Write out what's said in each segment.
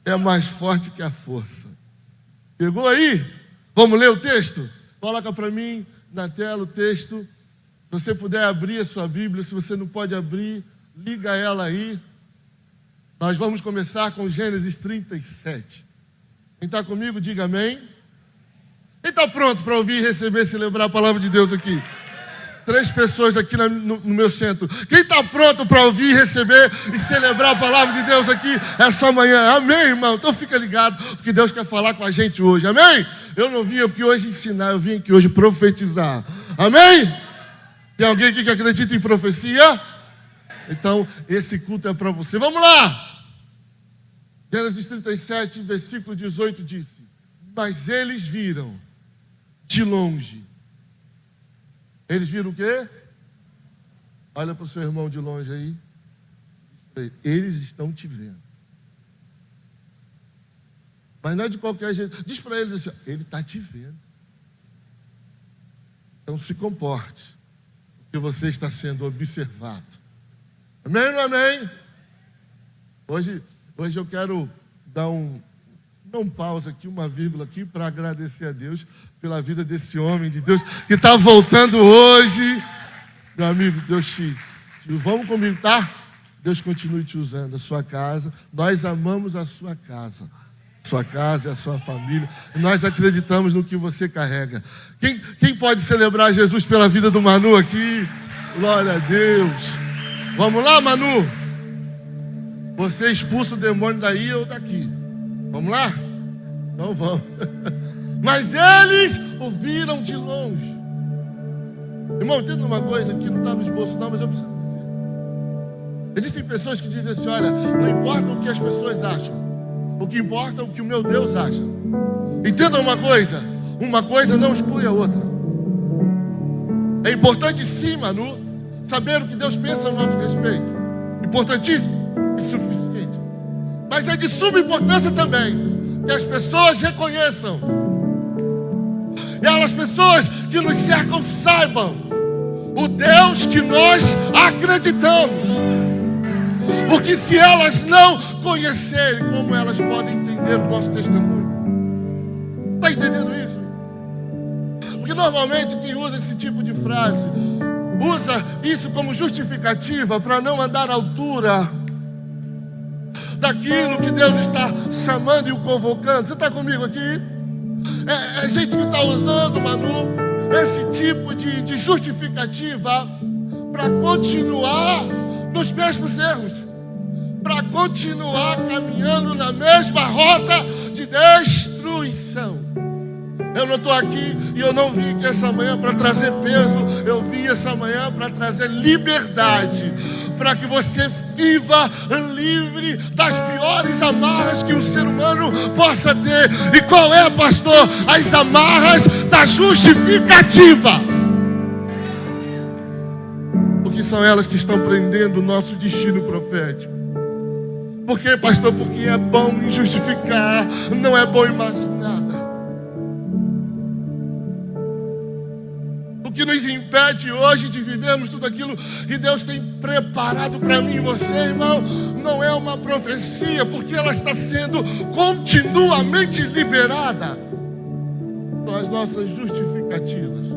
é mais forte que a força. Pegou aí? Vamos ler o texto? Coloca para mim na tela o texto. Se você puder abrir a sua Bíblia, se você não pode abrir, liga ela aí. Nós vamos começar com Gênesis 37. Quem está comigo, diga amém. Quem está pronto para ouvir, receber, celebrar a palavra de Deus aqui? 3 pessoas aqui no meu centro. Quem está pronto para ouvir, receber e celebrar a palavra de Deus aqui essa manhã? Amém, irmão? Então fica ligado, porque Deus quer falar com a gente hoje. Amém? Eu não vim aqui hoje ensinar, eu vim aqui hoje profetizar. Amém? Tem alguém aqui que acredita em profecia? Então, esse culto é para você. Vamos lá! Gênesis 37, versículo 18 disse: mas eles viram de longe. Eles viram o quê? Olha para o seu irmão de longe aí. Eles estão te vendo. Mas não é de qualquer jeito. Diz para eles assim: ele está te vendo. Então se comporte, porque você está sendo observado. Amém ou não amém? Hoje eu quero dar um pausa aqui, uma vírgula aqui, para agradecer a Deus pela vida desse homem de Deus que está voltando hoje. Meu amigo, Deus vamos comigo, tá? Deus continue te usando, a sua casa. Nós amamos a sua casa e a sua família. E nós acreditamos no que você carrega. Quem pode celebrar Jesus pela vida do Manu aqui? Glória a Deus. Vamos lá, Manu? Você expulsa o demônio daí ou daqui? Vamos lá? Então vamos. Mas eles o viram de longe. Irmão, entenda uma coisa que não está no esboço não, mas eu preciso dizer. Existem pessoas que dizem assim: olha, não importa o que as pessoas acham, o que importa é o que o meu Deus acha. Entenda uma coisa não exclui a outra. É importante sim, Manu, saber o que Deus pensa a nosso respeito. Importantíssimo e suficiente. Mas é de suma importância também que as pessoas reconheçam, e as pessoas que nos cercam saibam o Deus que nós acreditamos. Porque se elas não conhecerem, como elas podem entender o nosso testemunho? Está entendendo isso? Porque normalmente quem usa esse tipo de frase usa isso como justificativa para não andar à altura daquilo que Deus está chamando e o convocando. Você está comigo aqui? É gente que está usando, Manu, esse tipo de justificativa para continuar nos mesmos erros, para continuar caminhando na mesma rota de destruição. Eu não estou aqui e eu não vim aqui essa manhã para trazer peso. Eu vim essa manhã para trazer liberdade, para que você viva livre das piores amarras que o ser humano possa ter. E qual é, pastor? As amarras da justificativa. Porque são elas que estão prendendo o nosso destino profético. Por quê, pastor? Porque é bom em justificar, não é bom em mais nada. O que nos impede hoje de vivermos tudo aquilo que Deus tem preparado para mim e você, irmão, não é uma profecia, porque ela está sendo continuamente liberada. São as nossas justificativas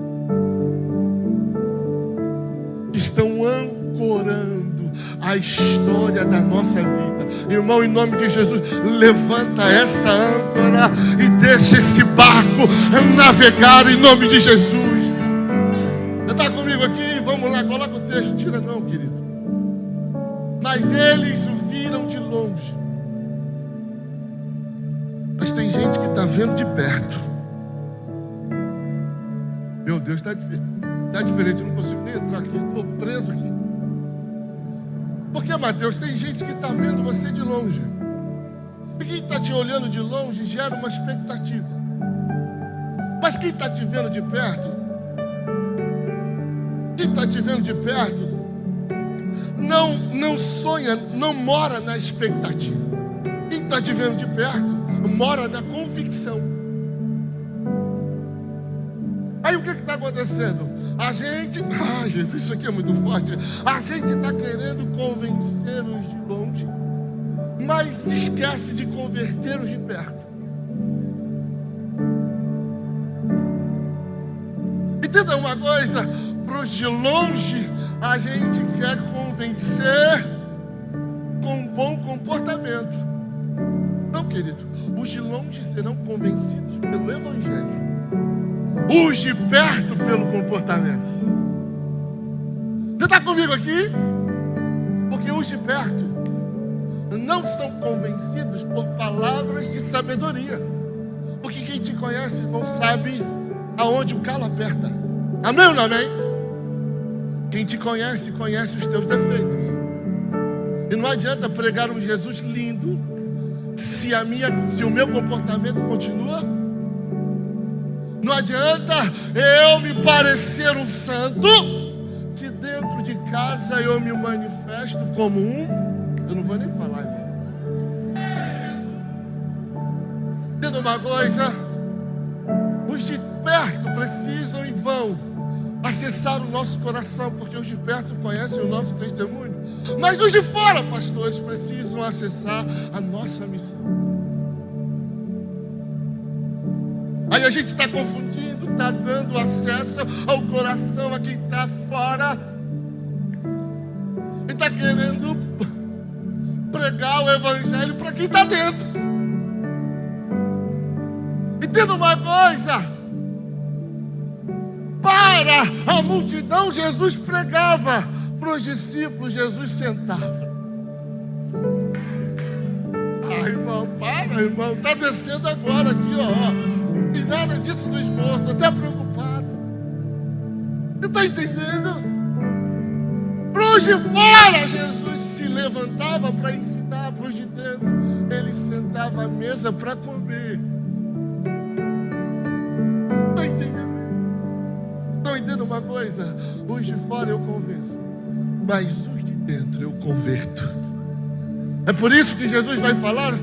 que estão ancorando a história da nossa vida. Irmão, em nome de Jesus, levanta essa âncora e deixa esse barco navegar em nome de Jesus. Você está comigo aqui? Vamos lá, coloca o texto. Tira não, querido. Mas eles o viram de longe. Mas tem gente que está vendo de perto. Meu Deus, está diferente. Eu não consigo nem entrar aqui. Estou preso aqui. Porque, Mateus, tem gente que está vendo você de longe. E quem está te olhando de longe gera uma expectativa. Mas quem está te vendo de perto, não sonha, não mora na expectativa. Quem está te vendo de perto mora na convicção. Aí o que está acontecendo? A gente, Jesus, isso aqui é muito forte. A gente está querendo convencer os de longe, mas esquece de converter os de perto. Entenda uma coisa, para os de longe, a gente quer convencer com um bom comportamento. Não, querido, os de longe serão convencidos pelo Evangelho. Os de perto pelo comportamento. Você está comigo aqui? Porque os de perto não são convencidos por palavras de sabedoria. Porque quem te conhece, irmão, sabe aonde o calo aperta. Amém ou não amém? Quem te conhece, conhece os teus defeitos. E não adianta pregar um Jesus lindo se o meu comportamento continua. Não adianta eu me parecer um santo se dentro de casa eu me manifesto como eu não vou nem falar, irmão. Entenda uma coisa, os de perto precisam e vão acessar o nosso coração, porque os de perto conhecem o nosso testemunho. Mas os de fora, pastores, precisam acessar a nossa missão. Aí a gente está confundindo, está dando acesso ao coração a quem está fora e está querendo pregar o Evangelho para quem está dentro. Entenda uma coisa: para a multidão Jesus pregava, para os discípulos Jesus sentava. Irmão, para, irmão, está descendo agora aqui, ó. E nada disso no esforço, até preocupado. Você está entendendo? Para os de fora, Jesus se levantava para ensinar. Para os de dentro, ele sentava à mesa para comer. Está entendendo? Não entendo uma coisa? Os de fora eu convenço, mas os de dentro eu converto. É por isso que Jesus vai falar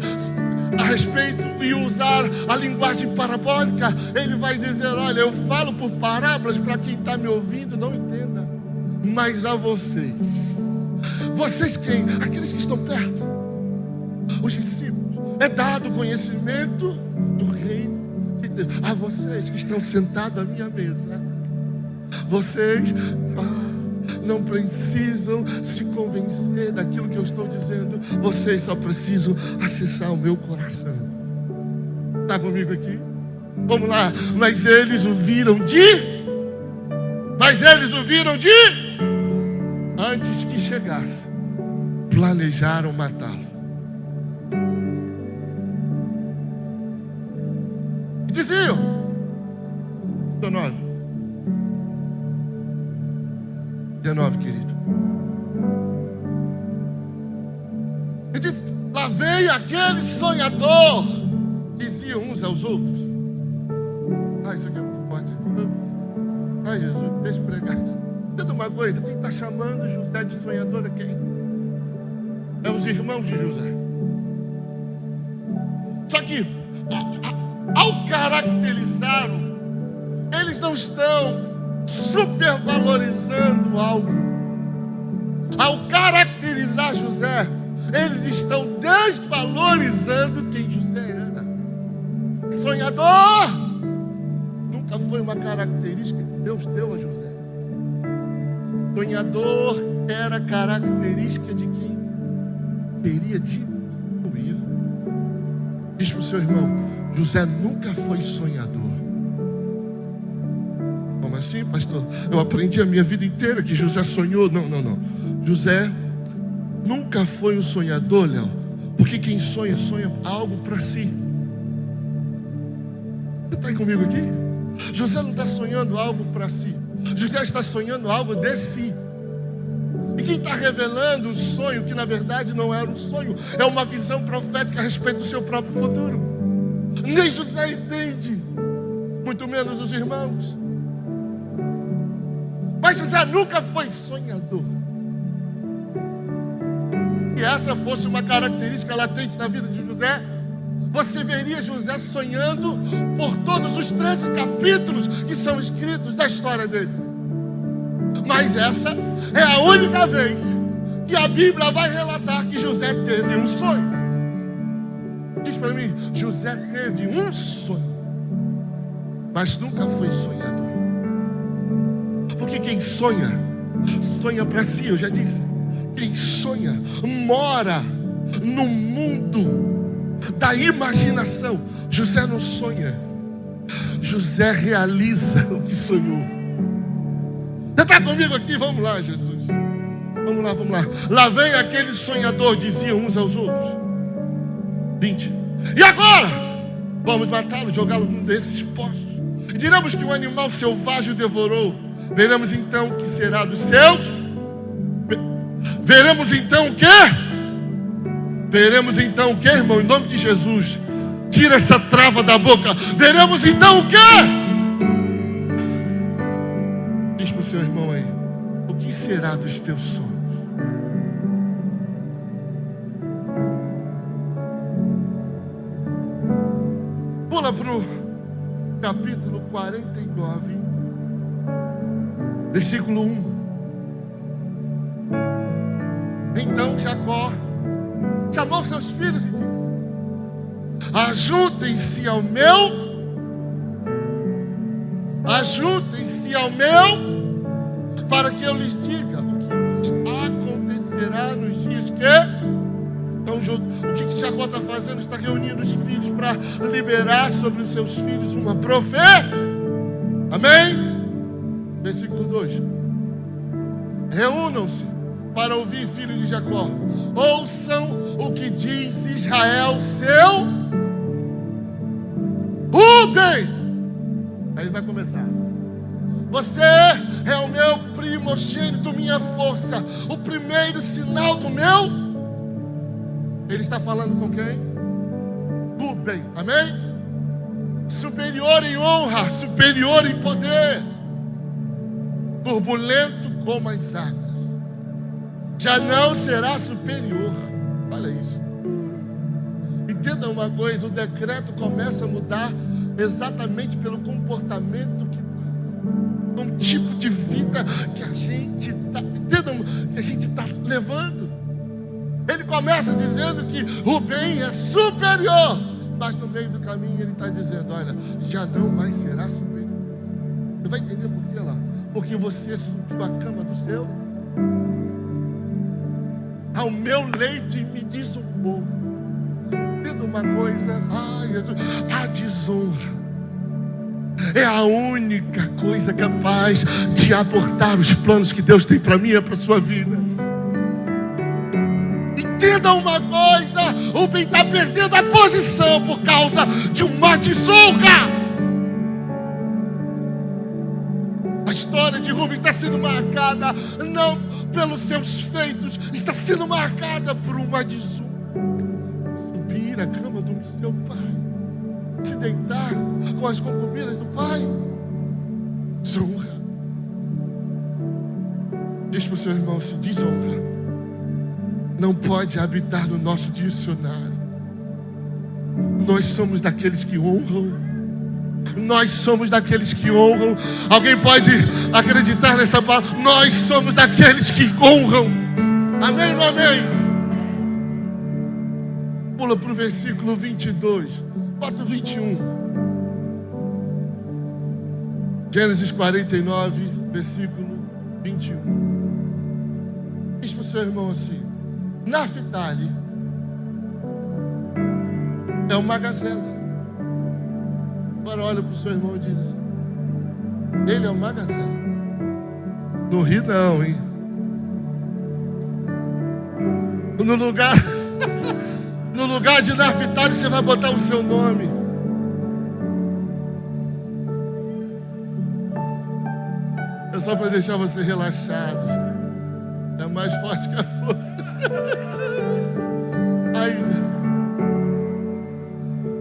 a respeito e usar a linguagem parabólica. Ele vai dizer: olha, eu falo por parábolas para quem está me ouvindo não entenda, mas a vocês quem? Aqueles que estão perto, os discípulos, é dado o conhecimento do reino de Deus. A vocês que estão sentados à minha mesa, vocês não precisam se convencer daquilo que eu estou dizendo. Vocês só precisam acessar o meu coração. Está comigo aqui? Vamos lá. Mas eles o viram antes que chegasse, planejaram matá-lo. E diziam, 19, querido. E diz: lá veio aquele sonhador, diziam uns aos outros. Isso aqui é muito forte. Jesus, deixa eu pregar. Entenda uma coisa: quem está chamando José de sonhador é quem? É os irmãos de José. Só que ao caracterizá-lo, eles não estão supervalorizando algo. Ao caracterizar José, eles estão desvalorizando quem José era. Sonhador nunca foi uma característica que Deus deu a José. Sonhador era característica de quem teria diminuído. Diz para o seu irmão: José nunca foi sonhador. Como assim, pastor? Eu aprendi a minha vida inteira que José sonhou. Não. José nunca foi um sonhador, Léo. Porque quem sonha algo para si. Você está aí comigo aqui? José não está sonhando algo para si. José está sonhando algo de si. E quem está revelando o sonho, que na verdade não era um sonho, é uma visão profética a respeito do seu próprio futuro. Nem José entende, muito menos os irmãos. Mas José nunca foi sonhador. Se essa fosse uma característica latente da vida de José, você veria José sonhando por todos os 13 capítulos que são escritos da história dele. Mas essa é a única vez que a Bíblia vai relatar que José teve um sonho. Diz para mim, José teve um sonho, mas nunca foi sonhador. Porque quem sonha, sonha para si, eu já disse. Quem sonha, mora no mundo da imaginação. José não sonha, José realiza o que sonhou. Você está comigo aqui? Vamos lá, Jesus. Vamos lá, vamos lá. Lá vem aquele sonhador, diziam uns aos outros. 20. E agora? Vamos matá-lo, jogá-lo num desses poços. E diremos que um animal selvagem o devorou. Veremos então o que será dos seus. Veremos então o quê? Veremos então o quê, irmão? Em nome de Jesus. Tira essa trava da boca. Veremos então o quê? Diz para o seu irmão aí. O que será dos teus sonhos? Pula para o capítulo 49, versículo 1. Então Jacó chamou seus filhos e disse: ajuntem-se ao meu, para que eu lhes diga o que acontecerá nos dias que... Então o que Jacó está fazendo? Está reunindo os filhos para liberar sobre os seus filhos uma profecia. Amém? Versículo 2. Reúnam-se para ouvir, filhos de Jacó. Ouçam o que diz Israel, seu Rubem. Aí vai começar. Você é o meu primogênito, minha força, o primeiro sinal do meu... Ele está falando com quem? Rubem, amém? Superior em honra, superior em poder, turbulento como as águas, já não será superior. Olha isso. Entenda uma coisa, o decreto começa a mudar exatamente pelo comportamento um tipo de vida que a gente está, entendam, que a gente está levando. Ele começa dizendo que Rubem é superior, mas no meio do caminho ele está dizendo: olha, já não mais será superior. Você vai entender por quê lá? Porque você subiu a cama do seu ao meu leito e me diz um pouco. Entenda uma coisa, Jesus, a desonra é a única coisa capaz de abortar os planos que Deus tem para mim e para a sua vida. Entenda uma coisa, Rubem está perdendo a posição por causa de uma desonra. A história de Rubem está sendo marcada não pelos seus feitos, está sendo marcada por uma desonra. Subir a cama do seu pai, se deitar com as concubinas do pai, desonra. Diz para o seu irmão: se desonra não pode habitar no nosso dicionário. Nós somos daqueles que honram. Nós somos daqueles que honram. Alguém pode acreditar nessa palavra? Nós somos daqueles que honram. Amém ou não amém? Pula para o versículo 22. Bota o 21. Gênesis 49, versículo 21. Diz para o seu irmão assim: Naftali é uma gazela. Agora olha para o seu irmão e diz assim: ele é uma gazela. Não ri não, hein? No lugar de Naftali você vai botar o seu nome. É só para deixar você relaxado. É mais forte que a força. Aí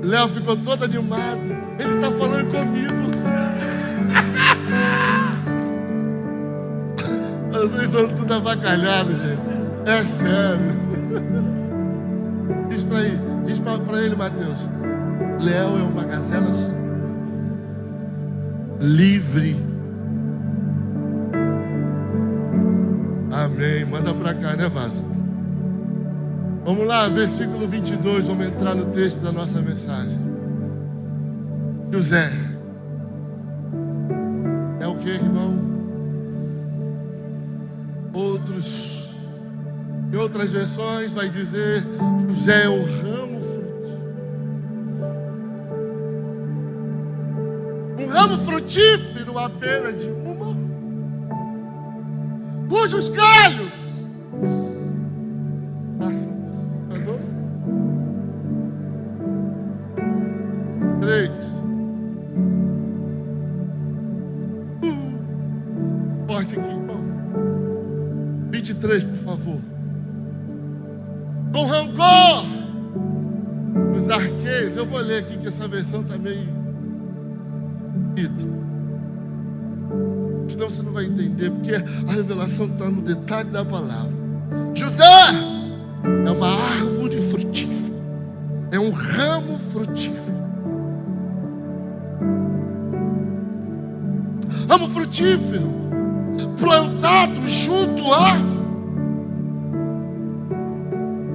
Léo ficou todo animado. Ele está falando comigo. Vocês são tudo avacalhados, gente. É sério. Diz para ele, Mateus: Léo é uma gazela livre. Amém. Manda para cá, né, Vaso? Vamos lá, versículo 22, vamos entrar no texto da nossa mensagem. José é o que, irmão? Em outras versões vai dizer, José é um ramo frutífero. Um ramo frutífero apenas de uma, cujos galhos passam por cima do 3. Forte aqui, irmão. 23, por favor. Com rancor os arqueiros. Eu vou ler aqui que essa versão está meio escrita. Senão você não vai entender, porque a revelação está no detalhe da palavra. José é uma árvore frutífera, é um ramo frutífero. Ramo frutífero plantado junto a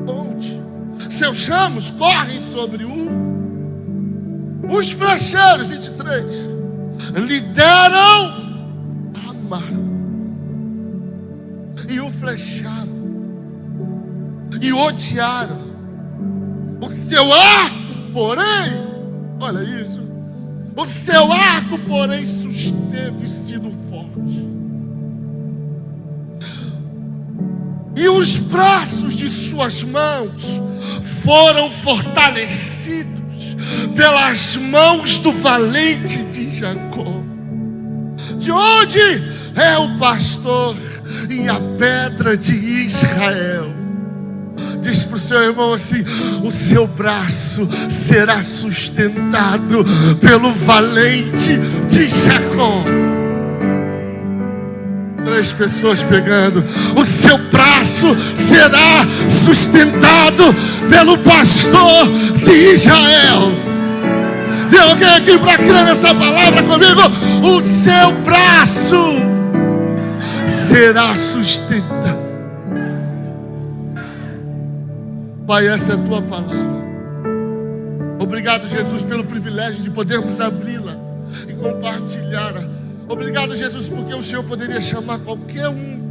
ponte. Seus ramos correm sobre os flecheiros, 23, lhe deram amargo e o flecharam e odiaram. O seu arco, porém, olha isso, o seu arco, porém, susteve sido forte, e os braços de suas mãos foram fortalecidos pelas mãos do valente de Jacó, de onde é o pastor e a pedra de Israel. Diz para o seu irmão assim: o seu braço será sustentado pelo valente de Jacó. 3 pessoas pegando. O seu braço será sustentado pelo pastor de Israel. Tem alguém aqui para crer nessa palavra comigo? O seu braço será sustentado. Pai, essa é a tua palavra. Obrigado, Jesus, pelo privilégio de podermos abri-la e compartilhar. Obrigado, Jesus, porque o Senhor poderia chamar qualquer um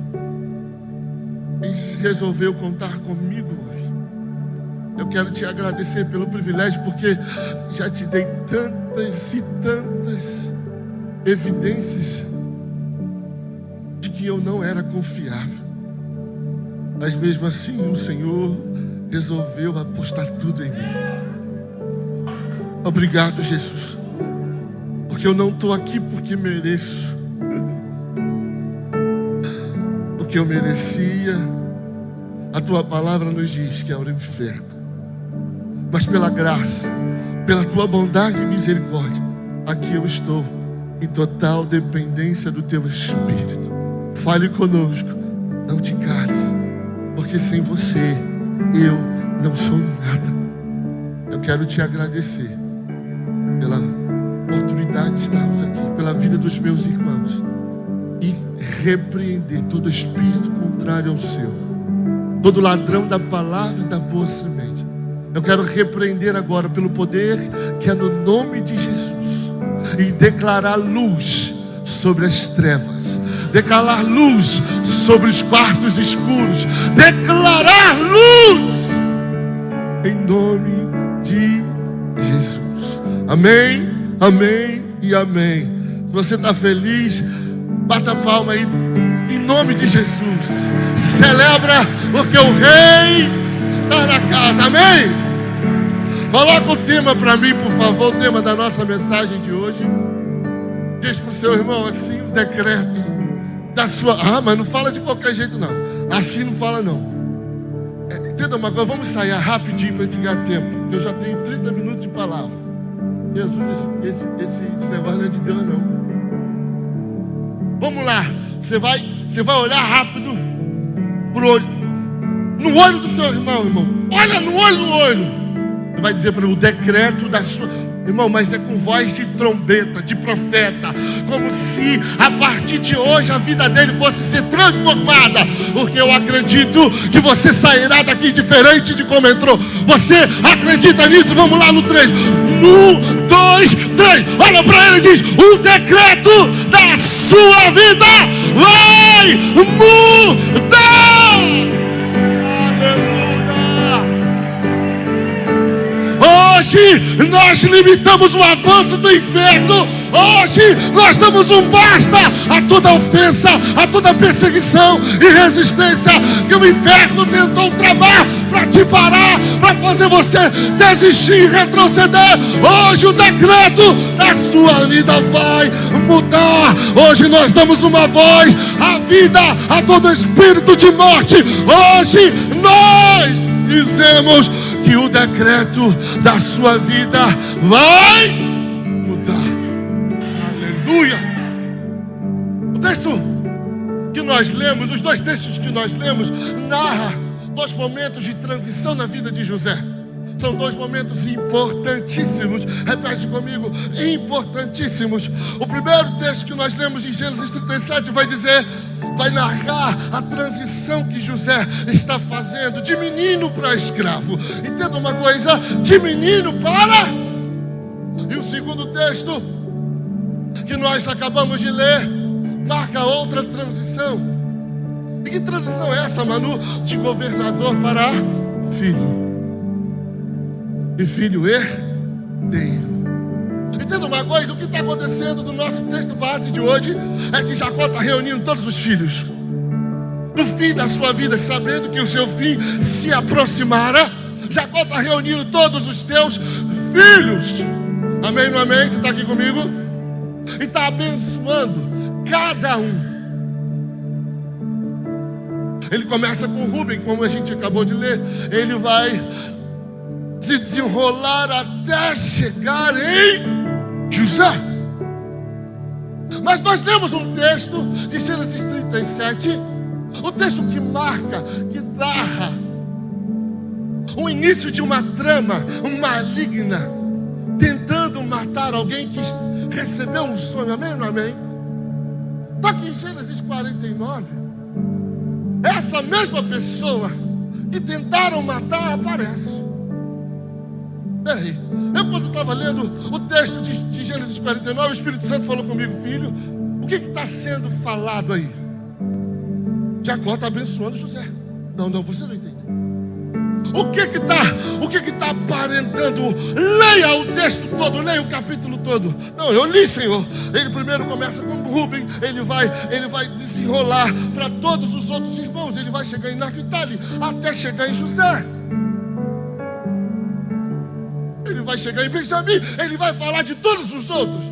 e resolveu contar comigo hoje. Eu quero te agradecer pelo privilégio, porque já te dei tantas e tantas evidências de que eu não era confiável. Mas mesmo assim o Senhor resolveu apostar tudo em mim. Obrigado, Jesus, porque eu não estou aqui porque mereço. O que eu merecia, a tua palavra nos diz que é o inferno. Mas pela graça, pela tua bondade e misericórdia, aqui eu estou em total dependência do teu Espírito. Fale conosco, não te cales, porque sem você eu não sou nada. Eu quero te agradecer pela oportunidade de estarmos aqui, pela vida dos meus irmãos, e repreender todo espírito contrário ao seu, todo ladrão da palavra e da boa semente. Eu quero repreender agora pelo poder que é no nome de Jesus, e declarar luz sobre as trevas, declarar luz sobre os quartos escuros, declarar luz em nome de Jesus. Amém, amém e amém. Se você está feliz, bata a palma aí em nome de Jesus. Celebra, porque o rei está na casa. Amém. Coloca o tema para mim, por favor, o tema da nossa mensagem de hoje. Diz para o seu irmão assim: o decreto da sua... mas não fala de qualquer jeito não. Assim não fala não. Entenda uma coisa, vamos sair rapidinho para te ganhar tempo. Eu já tenho 30 minutos de palavra. Jesus, esse negócio não é de Deus não. Vamos lá. Você vai olhar rápido pro olho, no olho do seu irmão, irmão. Olha no olho. Ele vai dizer para ele: o decreto da sua... Irmão, mas é com voz de trombeta, de profeta, como se a partir de hoje a vida dele fosse ser transformada, porque eu acredito que você sairá daqui diferente de como entrou. Você acredita nisso? Vamos lá no 3. 1, 2, 3. Olha para ele e diz: o decreto da sua vida vai mudar. Hoje nós limitamos o avanço do inferno. Hoje nós damos um basta a toda ofensa, a toda perseguição e resistência que o inferno tentou tramar para te parar, para fazer você desistir e retroceder. Hoje o decreto da sua vida vai mudar. Hoje nós damos uma voz à vida, a todo espírito de morte. Hoje nós dizemos que o decreto da sua vida vai mudar. Aleluia. O texto que nós lemos, os dois textos que nós lemos, narra 2 momentos de transição na vida de José. São 2 momentos importantíssimos. Repete comigo: importantíssimos. O primeiro texto que nós lemos em Gênesis 37 vai narrar a transição que José está fazendo de menino para escravo. Entenda uma coisa: de menino para... E o segundo texto que nós acabamos de ler marca outra transição. E que transição é essa, Manu? De governador para filho. E filho herdeiro. Entenda uma coisa: o que está acontecendo no nosso texto base de hoje é que Jacó está reunindo todos os filhos. No fim da sua vida, sabendo que o seu fim se aproximara, Jacó está reunindo todos os seus filhos. Amém, não amém? Você está aqui comigo? E está abençoando cada um. Ele começa com Rubem, como a gente acabou de ler. Ele vai se desenrolar até chegar em José. Mas nós lemos um texto de Gênesis 37, o texto que marca, que narra o início de uma trama maligna, tentando matar alguém que recebeu um sonho. Amém ou não amém? Só que em Gênesis 49, essa mesma pessoa que tentaram matar aparece. Peraí, eu quando estava lendo o texto de Gênesis 49, o Espírito Santo falou comigo: filho, o que está sendo falado aí? Jacó está abençoando José. Não, você não entendeu. O que está aparentando? Leia o texto todo, leia o capítulo todo. Não, eu li, Senhor. Ele primeiro começa com Rubem, ele vai desenrolar para todos os outros irmãos. Ele vai chegar em Naphtali, até chegar em José. Ele vai chegar em Benjamim, ele vai falar de todos os outros.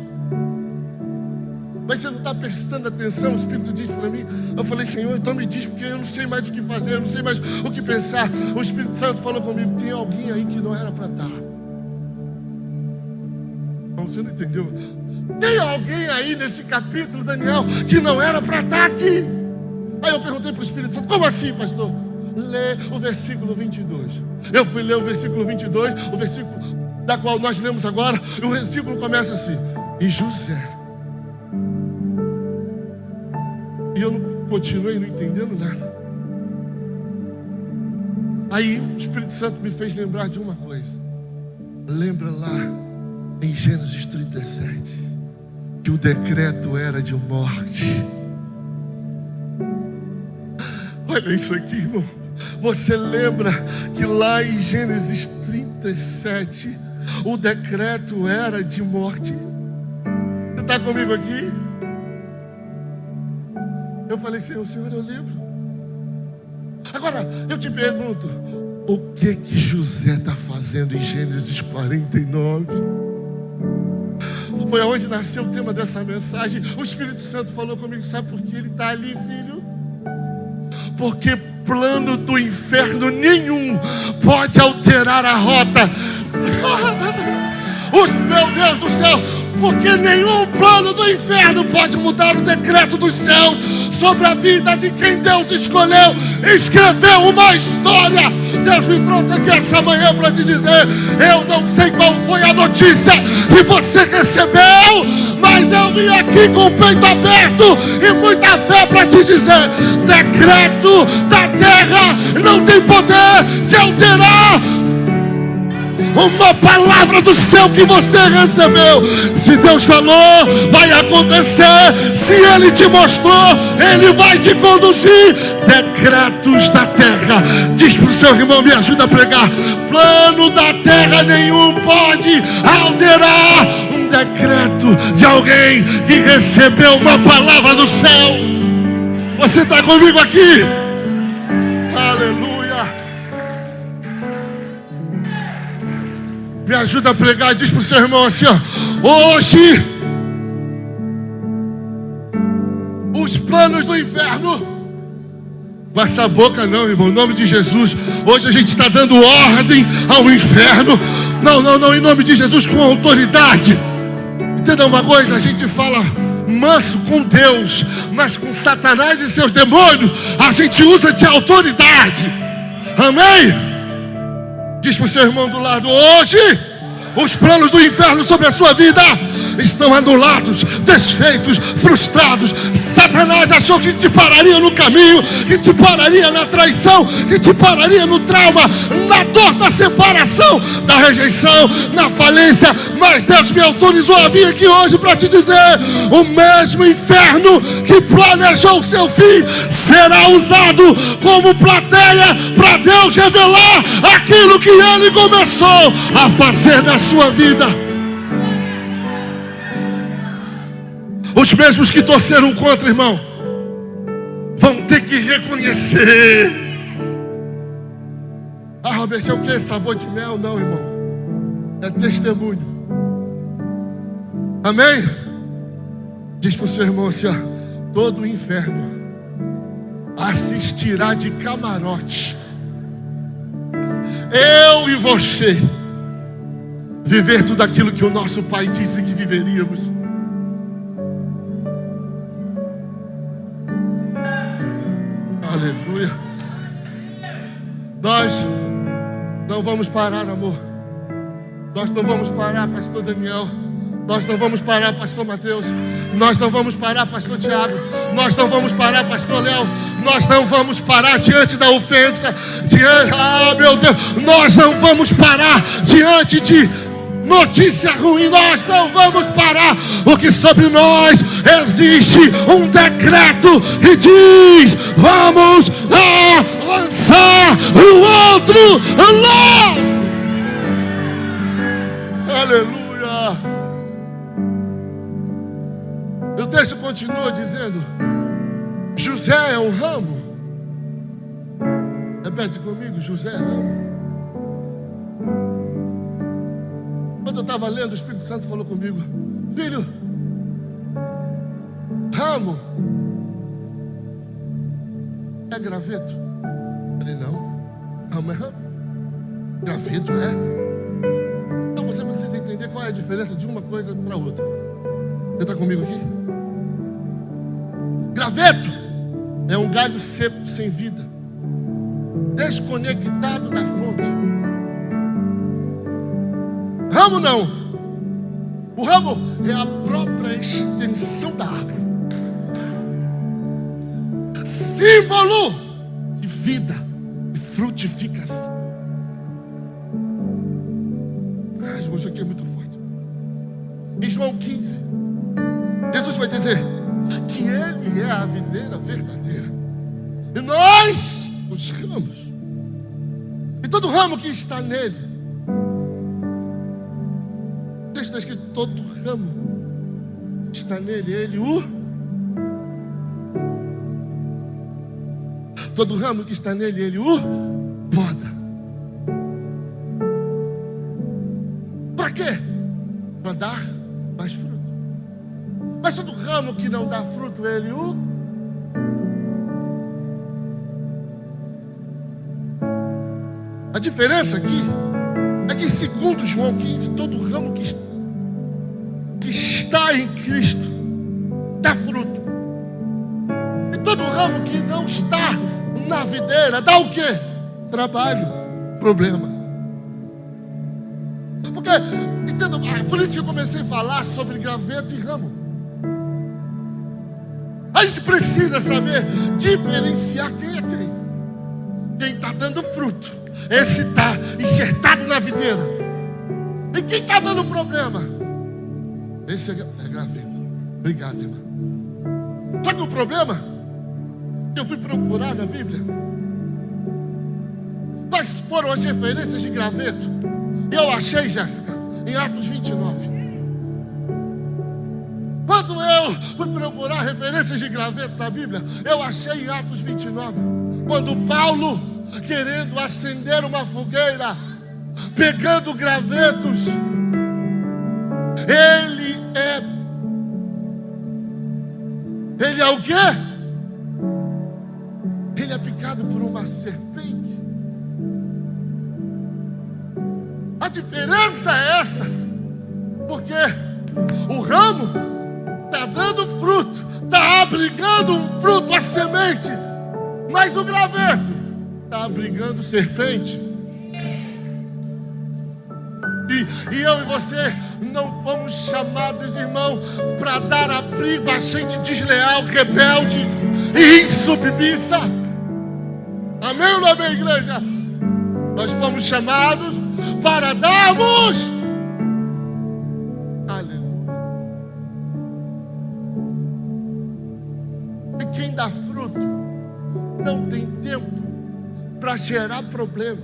Mas você não está prestando atenção. O Espírito disse para mim. Eu falei: Senhor, então me diz, porque eu não sei mais o que fazer, eu não sei mais o que pensar. O Espírito Santo falou comigo: tem alguém aí que não era para estar. Não, você não entendeu. Tem alguém aí nesse capítulo, Daniel, que não era para estar aqui. Aí eu perguntei para o Espírito Santo: como assim, pastor? Lê o versículo 22. Eu fui ler o versículo 22, o versículo da qual nós lemos agora. E o versículo começa assim: e José. E eu não continuei não entendendo nada. Aí o Espírito Santo me fez lembrar de uma coisa. Lembra lá em Gênesis 37 que o decreto era de morte. Olha isso aqui, irmão. Você lembra que lá em Gênesis 37 o decreto era de morte? Você está comigo aqui? Eu falei: Senhor, eu lembro. Agora, eu te pergunto: o que José está fazendo em Gênesis 49? Foi aonde nasceu o tema dessa mensagem. O Espírito Santo falou comigo: sabe por que ele está ali, filho? Porque plano do inferno nenhum pode alterar a rota. Meu Deus do céu! Porque nenhum plano do inferno pode mudar o decreto dos céus sobre a vida de quem Deus escolheu escrever uma história. Deus me trouxe aqui essa manhã para te dizer: eu não sei qual foi a notícia que você recebeu, mas eu vim aqui com o peito aberto e muita fé para te dizer: decreto da terra não tem poder de alterar uma palavra do céu que você recebeu. Se Deus falou, vai acontecer. Se Ele te mostrou, Ele vai te conduzir. Decretos da terra. Diz para o seu irmão: me ajuda a pregar. Plano da terra nenhum pode alterar um decreto de alguém que recebeu uma palavra do céu. Você está comigo aqui? Aleluia. Me ajuda a pregar. Diz para o seu irmão assim: ó, hoje os planos do inferno, com essa boca não, irmão, em nome de Jesus. Hoje a gente está dando ordem ao inferno. Não, em nome de Jesus, com autoridade. Entenda uma coisa, a gente fala manso com Deus, mas com Satanás e seus demônios a gente usa de autoridade. Amém? Diz para o seu irmão do lado: hoje os planos do inferno sobre a sua vida estão anulados, desfeitos, frustrados. Satanás achou que te pararia no caminho, que te pararia na traição, que te pararia no trauma, na dor da separação, da rejeição, na falência. Mas Deus me autorizou a vir aqui hoje para te dizer: o mesmo inferno que planejou o seu fim será usado como plateia para Deus revelar aquilo que Ele começou a fazer na sua vida. Os mesmos que torceram contra, irmão, vão ter que reconhecer. Ah, Roberto, é o que? Sabor de mel? Não, irmão. É testemunho. Amém? Diz para o seu irmão assim: ó, todo o inferno assistirá de camarote eu e você viver tudo aquilo que o nosso Pai disse que viveríamos. Aleluia. Nós não vamos parar, amor. Nós não vamos parar, pastor Daniel. Nós não vamos parar, pastor Mateus. Nós não vamos parar, pastor Tiago. Nós não vamos parar, pastor Léo. Nós não vamos parar diante da ofensa, meu Deus. Nós não vamos parar diante de notícia ruim. Nós não vamos parar, porque sobre nós existe um decreto que diz: vamos lançar o outro lado. Aleluia. O texto continua dizendo: José é um ramo. Repete comigo: José é ramo. Quando eu estava lendo, o Espírito Santo falou comigo: filho, ramo é graveto? Eu falei: não, ramo é ramo, graveto é. Então você precisa entender qual é a diferença de uma coisa para outra. Você está comigo aqui? Graveto é um galho seco, sem vida, desconectado da fonte. Ramo não. O ramo é a própria extensão da árvore, símbolo de vida e frutificação. Isso aqui é muito forte. Em João 15, Jesus vai dizer que Ele é a videira verdadeira e nós os ramos. E todo ramo que está nele, o texto está escrito: todo ramo que está nele, Ele o... Todo ramo que está nele, Ele o poda. Para quê? Para dar mais fruto. Mas todo ramo que não dá fruto, Ele o... A diferença aqui é que, segundo João 15, todo ramo que está em Cristo dá fruto. E Todo ramo que não está na videira dá o quê? Trabalho, problema. Porque, entendo, por isso que eu comecei a falar sobre graveto e ramo. A gente precisa saber diferenciar quem é quem. Quem está dando fruto, esse está enxertado na videira. E quem está dando problema, esse é graveto. Obrigado, irmão. Só que o problema, eu fui procurar na Bíblia quais foram as referências de graveto. Eu achei, Jéssica, em Atos 29. Quando eu fui procurar referências de graveto na Bíblia, eu achei em Atos 29. Quando Paulo, querendo acender uma fogueira, pegando gravetos, ele é o quê? Ele é picado por uma serpente. A diferença é essa, porque o ramo está dando fruto, está abrigando um fruto, a semente, mas o graveto está abrigando serpente. E eu e você não fomos chamados, irmão, para dar abrigo a gente desleal, rebelde e insubmissa. Amém ou não amém, igreja? Nós fomos chamados para darmos. Aleluia. E quem dá fruto não tem tempo para gerar problema.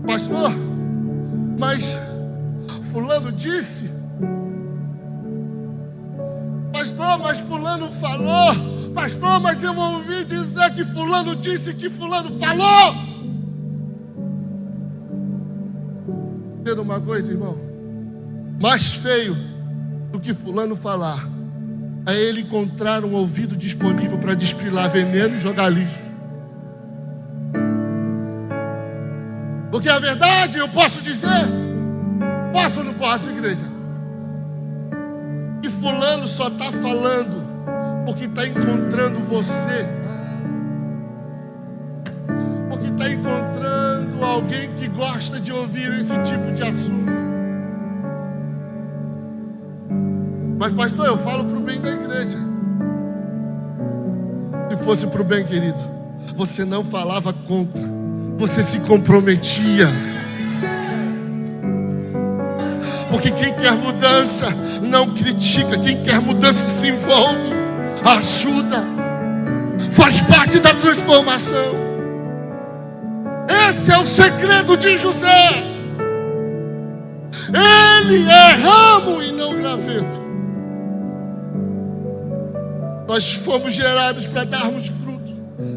Pastor, mas fulano disse. Pastor, mas fulano falou. Pastor, mas eu ouvi dizer que fulano disse, que fulano falou. Entenda uma coisa, irmão. Mais feio do que fulano falar é ele encontrar um ouvido disponível para despilar veneno e jogar lixo. Porque a verdade, eu posso dizer, posso ou não posso, igreja? Que fulano só está falando porque está encontrando você, porque está encontrando alguém que gosta de ouvir esse tipo de assunto. Mas pastor, eu falo para o bem da igreja. Se fosse para o bem, querido, você não falava contra, você se comprometia. Porque quem quer mudança não critica, quem quer mudança se envolve, ajuda, faz parte da transformação. Esse é o segredo de José. Ele é ramo e não graveto. Nós fomos gerados para darmos frutos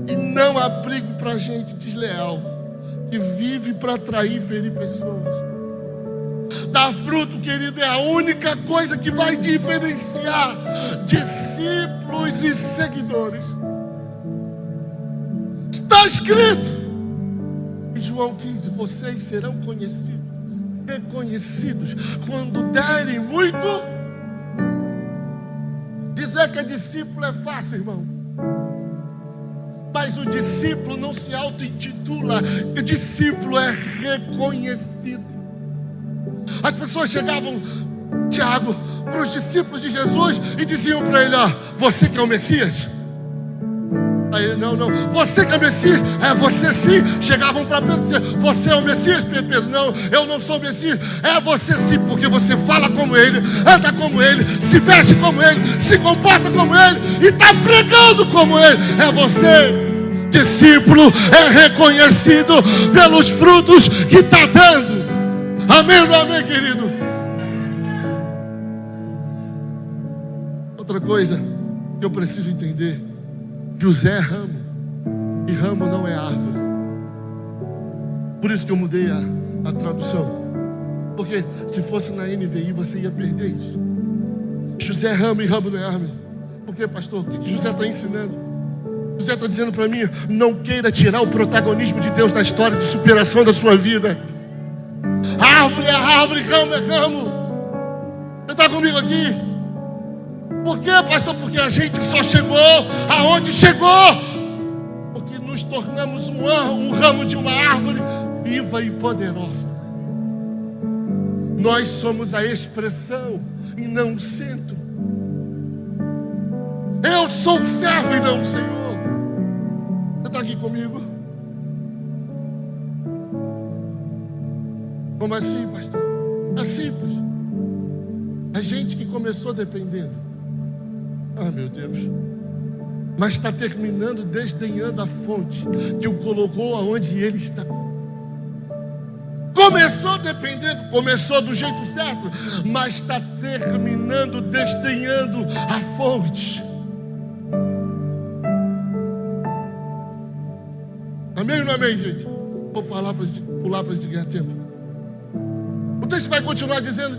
e não abrigo para gente desleal, que vive para atrair e ferir pessoas. Dar fruto, querido, é a única coisa que vai diferenciar discípulos e seguidores. Está escrito em João 15: vocês serão conhecidos, reconhecidos, quando derem muito. Dizer que é discípulo é fácil, irmão. Mas o discípulo não se auto-intitula, o discípulo é reconhecido. As pessoas chegavam, Tiago, para os discípulos de Jesus e diziam para ele: ó, você que é o Messias? Aí ele: não, você que é o Messias? É, você sim. Chegavam para Pedro e diziam: você é o Messias? Pedro: não, eu não sou o Messias. É você sim, porque você fala como ele, anda como ele, se veste como ele, se comporta como ele e está pregando como ele. É você. Discípulo é reconhecido pelos frutos que está dando. Amém ou não amém, querido? Outra coisa que eu preciso entender: José é ramo e ramo não é árvore. Por isso que eu mudei a tradução, porque se fosse na NVI você ia perder isso. José é ramo e ramo não é árvore. Por quê, pastor? O que José está ensinando? José está dizendo para mim: não queira tirar o protagonismo de Deus na história de superação da sua vida. Árvore é árvore, ramo é ramo. Você está comigo aqui? Por quê, pastor? Porque a gente só chegou aonde chegou porque nos tornamos um ramo de uma árvore viva e poderosa. Nós somos a expressão e não o centro. Eu sou o servo e não o Senhor. Você está aqui comigo? Como assim, pastor? É simples. É gente que começou dependendo. Ah, meu Deus. Mas está terminando desdenhando a fonte que o colocou aonde ele está. Começou dependendo, começou do jeito certo, mas está terminando desdenhando a fonte. Amém ou não amém, gente? Vou pular para a gente ganhar tempo. O texto vai continuar dizendo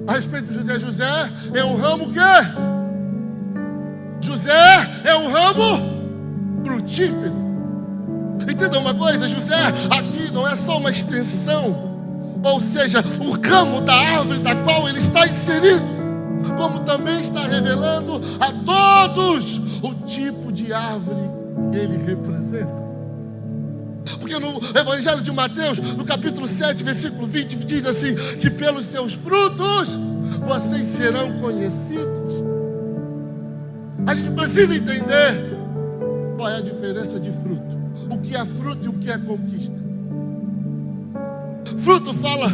a respeito de José. José é um ramo quê? José é um ramo frutífero. Entenda uma coisa, José aqui não é só uma extensão, ou seja, o ramo da árvore da qual ele está inserido, como também está revelando a todos o tipo de árvore que ele representa. Porque no Evangelho de Mateus, no capítulo 7, versículo 20, diz assim, que pelos seus frutos vocês serão conhecidos. A gente precisa entender qual é a diferença de fruto. O que é fruto e o que é conquista. Fruto fala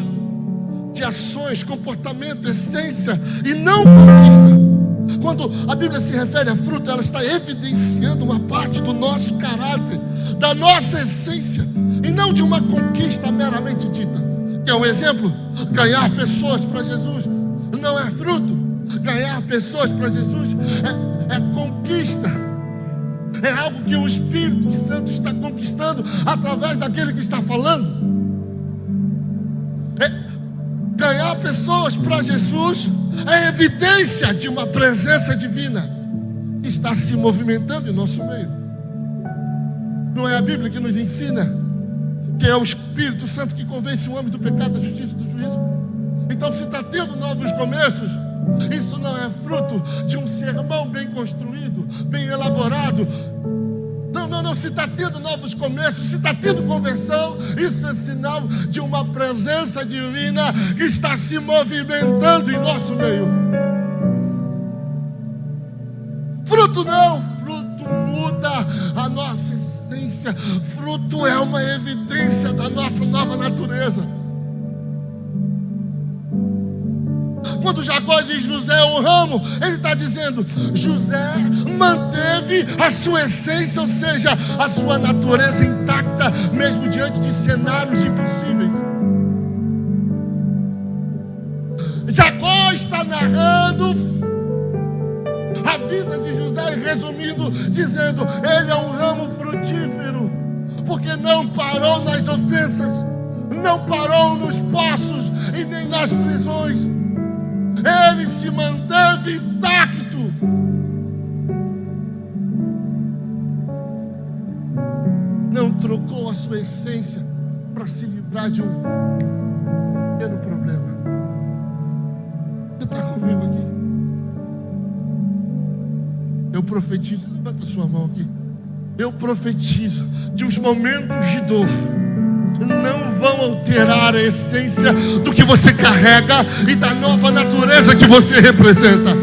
de ações, comportamento, essência e não conquista. Quando a Bíblia se refere a fruto, ela está evidenciando uma parte do nosso caráter, da nossa essência, e não de uma conquista meramente dita. Quer um exemplo? Ganhar pessoas para Jesus não é fruto. Ganhar pessoas para Jesus é conquista. É algo que o Espírito Santo está conquistando através daquele que está falando. Ganhar pessoas para Jesus é evidência de uma presença divina que está se movimentando em nosso meio. Não é a Bíblia que nos ensina que é o Espírito Santo que convence o homem do pecado, da justiça e do juízo? Então, se está tendo novos começos, isso não é fruto de um sermão bem construído, bem elaborado. Não, se está tendo novos começos, se está tendo conversão, isso é sinal de uma presença divina que está se movimentando em nosso meio. Fruto não, fruto muda a nossa essência. Fruto é uma evidência da nossa nova natureza. Quando Jacó diz José é um ramo, ele está dizendo José manteve a sua essência, ou seja, a sua natureza intacta, mesmo diante de cenários impossíveis. Jacó está narrando a vida de José e resumindo, dizendo ele é um ramo frutífero, porque não parou nas ofensas, não parou nos poços e nem nas prisões. Ele se manteve intacto. Não trocou a sua essência para se livrar de um pequeno problema. Você está comigo aqui? Eu profetizo, levanta a sua mão aqui. Eu profetizo que os momentos de dor não vão alterar a essência do que você carrega e da nova natureza que você representa.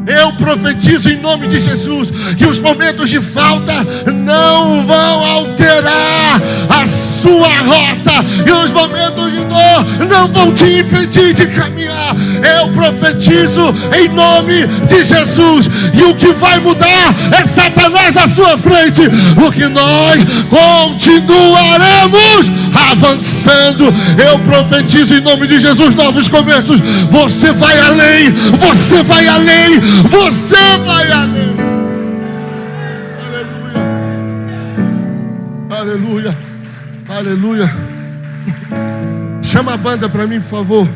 Eu profetizo em nome de Jesus que os momentos de falta não vão alterar a sua rota, e os momentos de dor não vão te impedir de caminhar. Eu profetizo em nome de Jesus, e o que vai mudar é Satanás na sua frente, porque nós continuaremos avançando. Eu profetizo em nome de Jesus novos começos. Você vai além, você vai além, você vai além. Aleluia, aleluia, aleluia. Chama a banda para mim, por favor.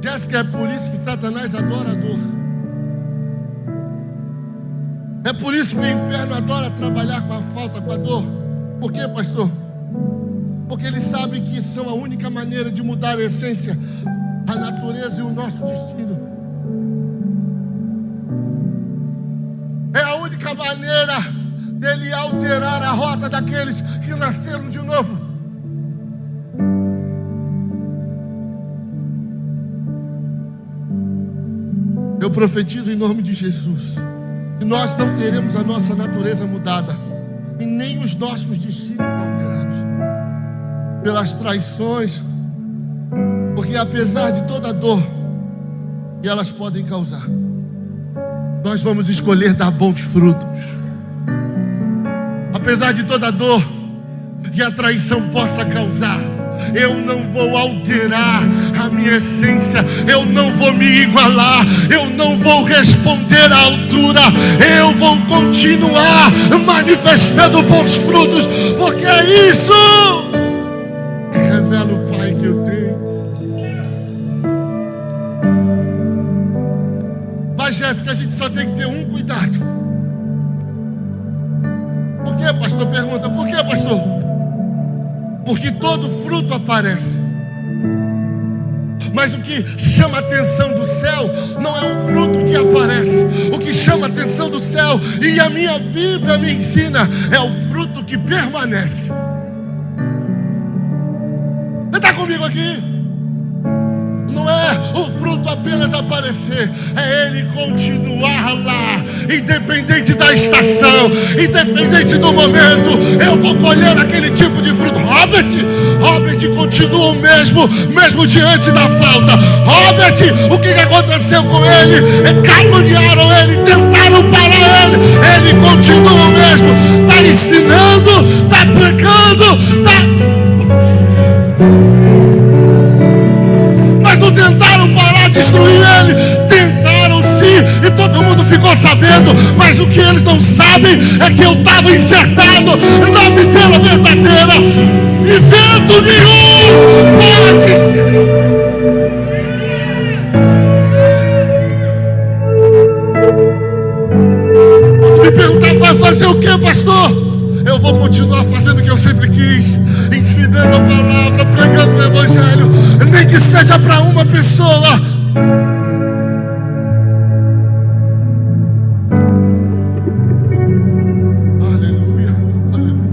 Jéssica, é por isso que Satanás adora a dor. É por isso que o inferno adora trabalhar com a falta, com a dor. Por quê, pastor? porque Ele sabe que são a única maneira de mudar a essência, a natureza e o nosso destino. É a única maneira dele alterar a rota daqueles que nasceram de novo. Eu profetizo em nome de Jesus que nós não teremos a nossa natureza mudada e nem os nossos destinos alterados pelas traições, porque apesar de toda a dor que elas podem causar, nós vamos escolher dar bons frutos. Apesar de toda a dor que a traição possa causar, eu não vou alterar a minha essência, eu não vou me igualar, eu não vou responder à altura, eu vou continuar manifestando bons frutos, porque é isso que revela o Pai que eu tenho. Mas, Jéssica, a gente só tem que ter um cuidado. Por que, pastor? Pergunta, por que, pastor? Porque todo fruto aparece, mas o que chama a atenção do céu não é o fruto que aparece. O que chama a atenção do céu, e a minha Bíblia me ensina, é o fruto que permanece. Você está comigo aqui? Não é o fruto apenas aparecer, é ele continuar lá, independente da estação, independente do momento. Eu vou colher aquele tipo de fruto. Robert continua o mesmo diante da falta. Robert, o que aconteceu com ele? Caluniaram ele, tentaram parar ele. Ele continua o mesmo, está ensinando, está pregando, mas não tentaram parar, destruir ele. Tentaram sim, e todo mundo ficou sabendo. Mas o que eles não sabem é que eu estava enxertado na videira verdadeira, e vento nenhum pode me perguntar: vai fazer o que, pastor? Eu vou continuar fazendo o que eu sempre quis, ensinando a palavra, pregando o evangelho, nem que seja para uma pessoa. Aleluia, aleluia.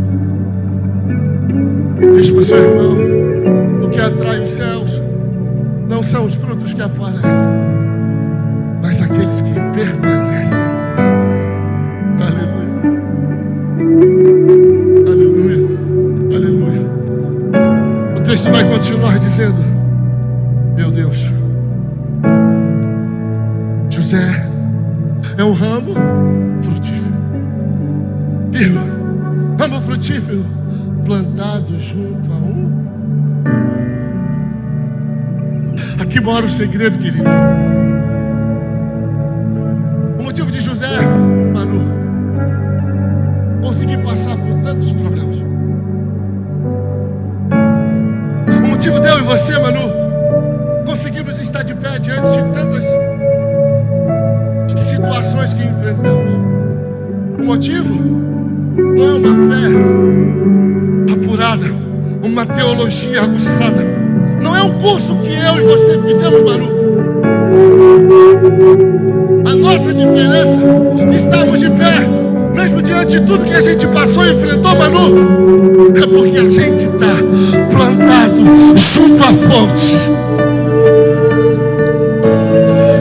Diz para o seu irmão: o que atrai os céus não são os frutos que aparecem, mas aqueles que permanecem. O texto vai continuar dizendo: meu Deus, José é um ramo frutífero, ramo frutífero plantado junto a um. Aqui mora o segredo, querido. O motivo de José, Manu, conseguir passar por tantos problemas, o motivo de eu e você, Manu, conseguimos estar de pé diante de tantas situações que enfrentamos, o motivo não é uma fé apurada, uma teologia aguçada, não é um curso que eu e você fizemos, Manu. A nossa diferença de estarmos de pé, mesmo diante de tudo que a gente passou e enfrentou, Manu, é porque a gente está plantado junto à fonte.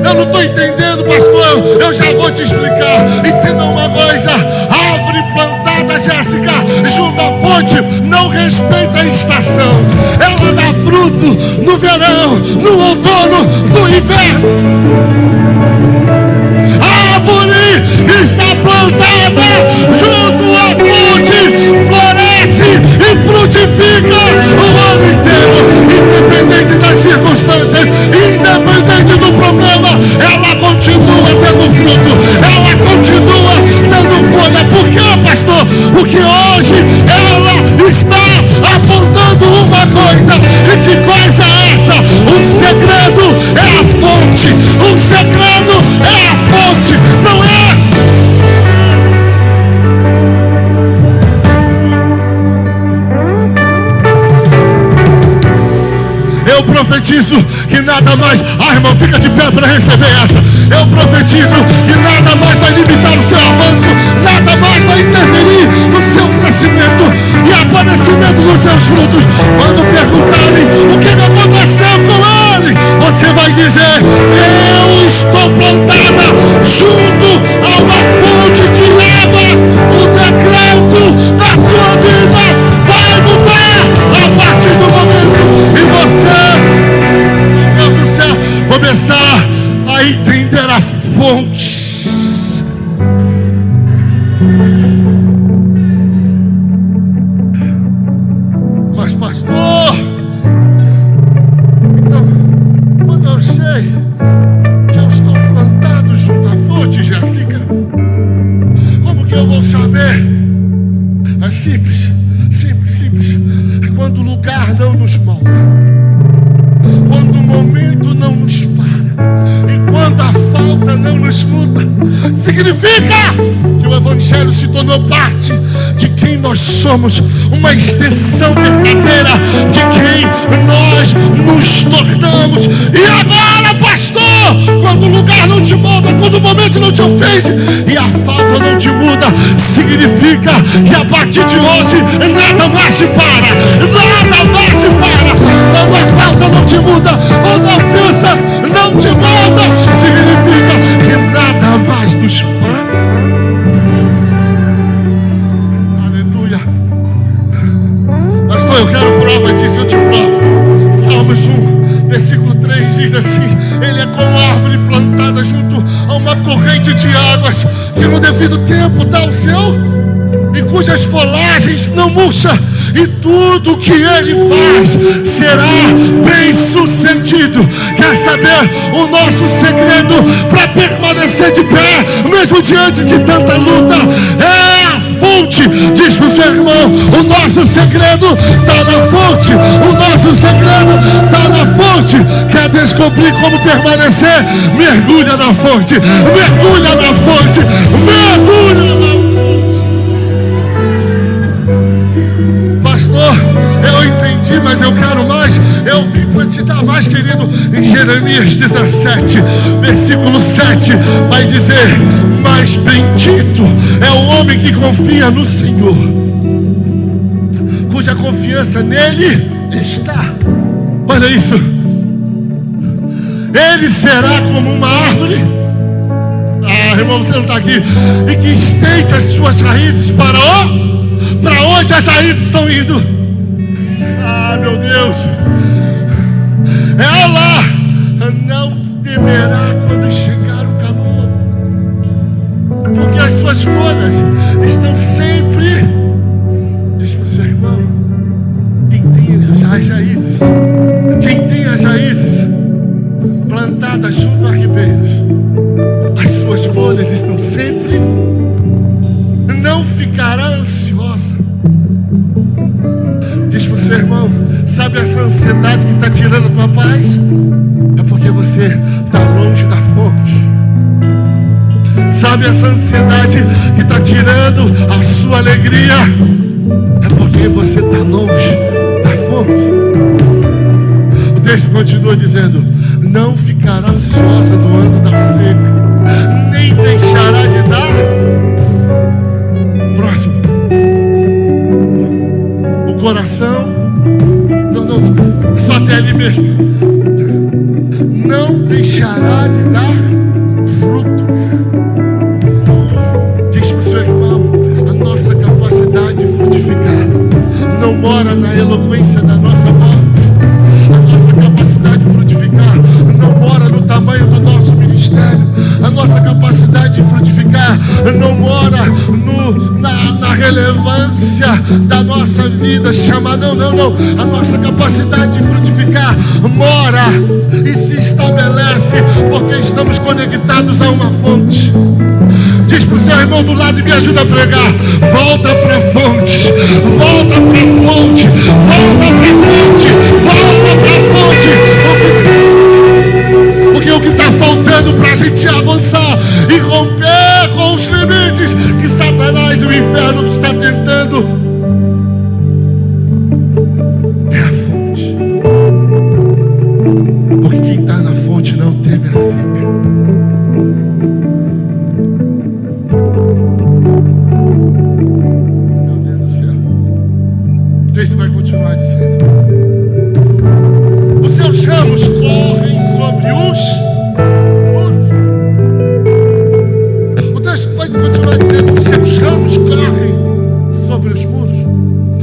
Eu não estou entendendo, pastor, eu já vou te explicar. Entenda uma coisa: árvore plantada, Jéssica, junto à fonte, não respeita a estação. Ela dá fruto no verão, no outono, no inverno. A árvore está plantada junto à fonte, floresce e frutifica o ano inteiro, independente das circunstâncias, independente do problema. Ela continua tendo fruto, ela continua tendo folha. Por quê, pastor? Porque hoje ela está apontando uma coisa. E que coisa é essa? O segredo é a fonte. O segredo é a fonte, não é? profetizo que nada mais, irmão, fica de pé para receber essa. Eu profetizo que nada mais vai limitar o seu avanço, nada mais vai interferir no seu crescimento e aparecimento dos seus frutos. Quando perguntarem o que aconteceu com ele, você vai dizer: eu estou plantada junto a uma fonte de águas. O decreto da sua vida vai mudar a partir do momento e você, meu Deus do céu, começar a entender a fonte. Mas pastor, então quando eu sei que eu estou plantado junto à fonte, Jéssica, como que eu vou saber? É simples, simples, simples. Quando o lugar não nos molda, quando o momento não nos para, e quando a falta não nos muda, significa que o Evangelho se tornou parte de quem nós somos, uma extensão verdadeira de quem nós nos tornamos. E agora, pastor, quando o lugar não te molda, quando o momento não te ofende e a falta não te muda, significa que a partir de hoje nada mais se para, nada mais se para. Quando a falta não te muda, quando a ofensa não te muda, significa que nada mais nos para. Aleluia. Pastor, eu quero prova disso, eu te provo. Salmos 1, versículo 3 diz assim: ele é como árvore plantada junto a uma corrente de águas, que no devido tempo dá o seu, e cujas folagens não murcha, e tudo que ele faz será bem sucedido. Quer saber o nosso segredo para permanecer de pé, mesmo diante de tanta luta? É a fonte. Diz para o seu irmão: o nosso segredo está na fonte. O nosso segredo está na fonte. Quer descobrir como permanecer? Mergulha na fonte, mergulha na fonte, mergulha na fonte. Pastor, eu entendi, mas eu quero mais. Eu vim para te dar mais, querido. Em Jeremias 17, versículo 7, vai dizer: mas bendito é o homem que confia no Senhor, cuja confiança nele está. Olha isso. Ele será como uma árvore, irmão, você não está aqui, e que estende as suas raízes para onde as raízes estão indo? Meu Deus. Ela não temerá quando chegar o calor, porque as suas folhas estão sempre. Diz para o seu irmão: quem tem as raízes, quem tem as raízes plantadas junto a ribeiros, as suas folhas estão sempre, não ficará ansiosa. Diz para o seu irmão: sabe essa ansiedade que está tirando a tua paz? É porque você está longe da fonte. Sabe essa ansiedade que está tirando a sua alegria? É porque você está longe da fonte. O texto continua dizendo: não ficará ansiosa no ano da seca, nem deixará de dar. Próximo. O coração, não, é só até ali mesmo. Não deixará de dar frutos. Diz para o seu irmão: a nossa capacidade de frutificar não mora na eloquência da nossa voz. A nossa capacidade de frutificar não mora no tamanho do nosso ministério. A nossa capacidade de frutificar não mora na relevância da nossa vida chamada. Não. A nossa capacidade de frutificar mora e se estabelece porque estamos conectados a uma fonte. Diz para o seu irmão do lado e me ajuda a pregar: volta para a fonte, volta para a fonte, volta para a fonte, volta para a fonte. Porque o que está faltando para a gente avançar e romper com os limites que Satanás e o inferno está tentando é a fonte. Porque quem está na fonte não teme a seca. Meu Deus do céu. O texto vai continuar dizendo: os seus ramos correm sobre os muros. O texto vai continuar dizendo: os seus ramos correm sobre os muros.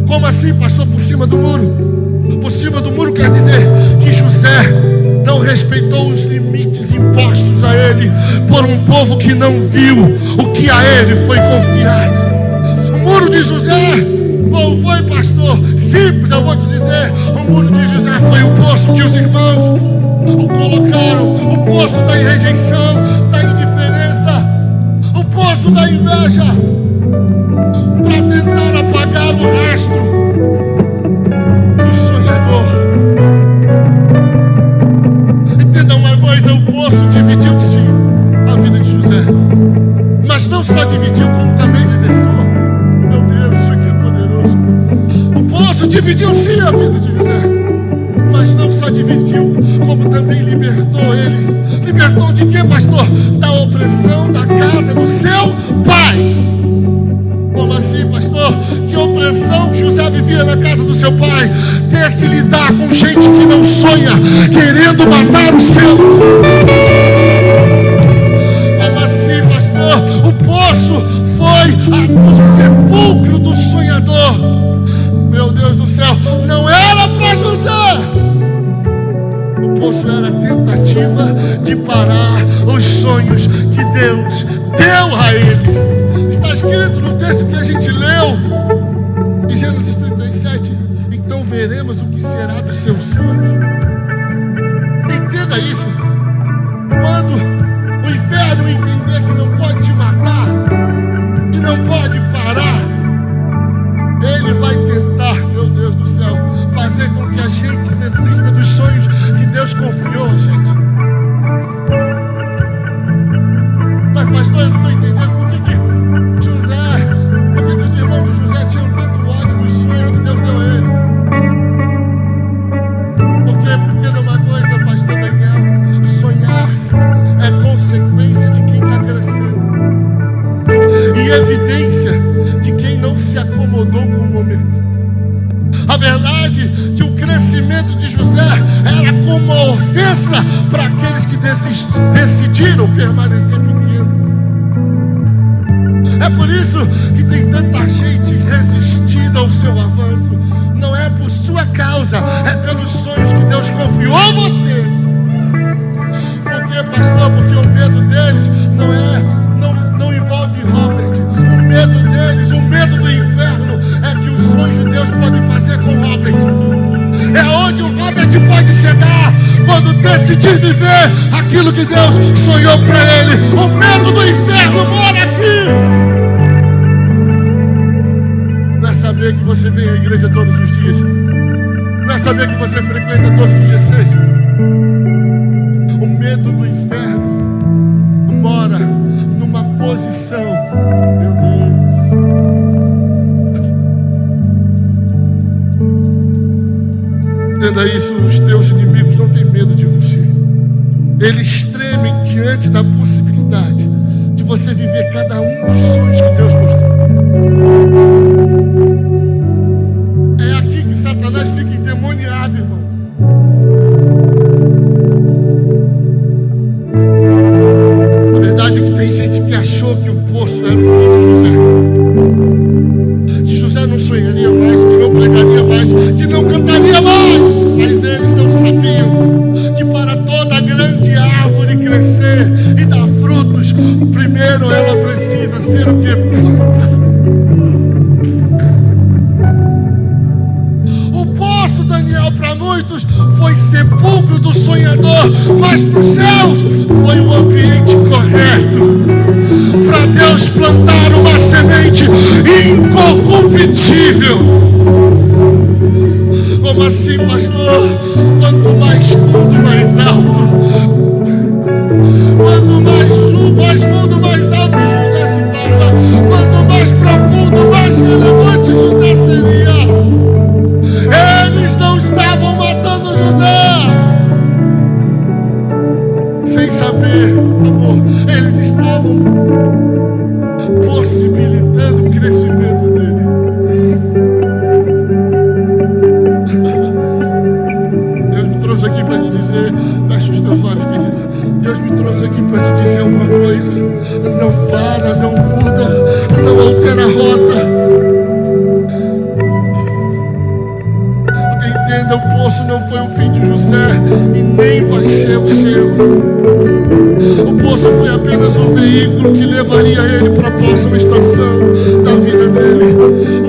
Como assim, pastor? Por cima do muro? Por cima do muro quer dizer que José não respeitou os limites impostos a ele por um povo que não viu o que a ele foi confiado. O muro de José, qual foi, pastor? Simples, eu vou te dizer. O muro de José foi o poço que os irmãos o colocaram, o poço da rejeição, da indiferença, o poço da inveja, para tentar apagar o rastro do sonhador. Entenda uma coisa: o poço dividiu sim a vida de José, mas não só dividiu, como também libertou. Meu Deus, isso aqui é poderoso. O poço dividiu sim a vida de José, mas não só dividiu, como também libertou ele. Libertou de quê, pastor? Da opressão da casa do seu pai. Como assim, pastor? Que opressão que José vivia na casa do seu pai. Ter que lidar com gente que não sonha, querendo matar os seus. Como assim, pastor? O poço foi o sepulcro do sonhador. Meu Deus do céu, não era para José. O poço era a tentativa de parar os sonhos que Deus deu a ele. Está escrito no texto que a gente leu, em Gênesis 37. Então veremos o que será dos seus sonhos. Entenda isso. Quando o inferno entender que não pode te matar e não pode parar, ele vai tentar, meu Deus do céu, fazer com que a gente desista dos sonhos que Deus confiou a gente. Mas, pastor, eu não estou entendendo por que os irmãos de José tinham tanto ódio dos sonhos que Deus deu a ele. Porque, entenda uma coisa, pastor Daniel: sonhar é consequência de quem está crescendo e evidência de quem não se acomodou com o momento. A verdade é que o crescimento de José era como uma ofensa para aqueles que decidiram permanecer pequenos. É por isso que tem tanta gente resistindo ao seu avanço. Não é por sua causa, é pelos sonhos que Deus confiou a você. Por quê, pastor? Porque o medo deles não envolve Robert. O medo deles, o medo do inferno, é que os sonhos de Deus podem fazer com Robert. É onde o Robert pode chegar quando decidir viver aquilo que Deus sonhou para ele. O medo do inferno mora aqui. Não é saber que você vem à igreja todos os dias. Não é saber que você frequenta todos os G6. O medo do inferno mora numa posição. Meu Deus. Entenda isso: os teus inimigos não têm medo de você. Eles tremem diante da possibilidade de você viver cada um dos sonhos que Deus mostrou. É aqui que Satanás fica endemoniado, irmão. A verdade é que tem gente que achou que o poço era o fim de José, que José não sonharia mais, que não pregaria mais, que não cantaria mais. Mas eles não sabiam que para toda grande árvore crescer e dar frutos, primeiro ela precisa ser o que? Plantada. O poço, Daniel, para muitos foi sepulcro do sonhador, mas para os céus foi o ambiente correto para Deus plantar uma semente incorruptível. Como assim, pastor? Quanto mais fundo, mais alto. Quanto mais fundo, mais alto José se torna. Quanto mais profundo, mais relevante José seria. Eles não estavam matando José. seu. O poço foi apenas um veículo que levaria ele para a próxima estação da vida dele.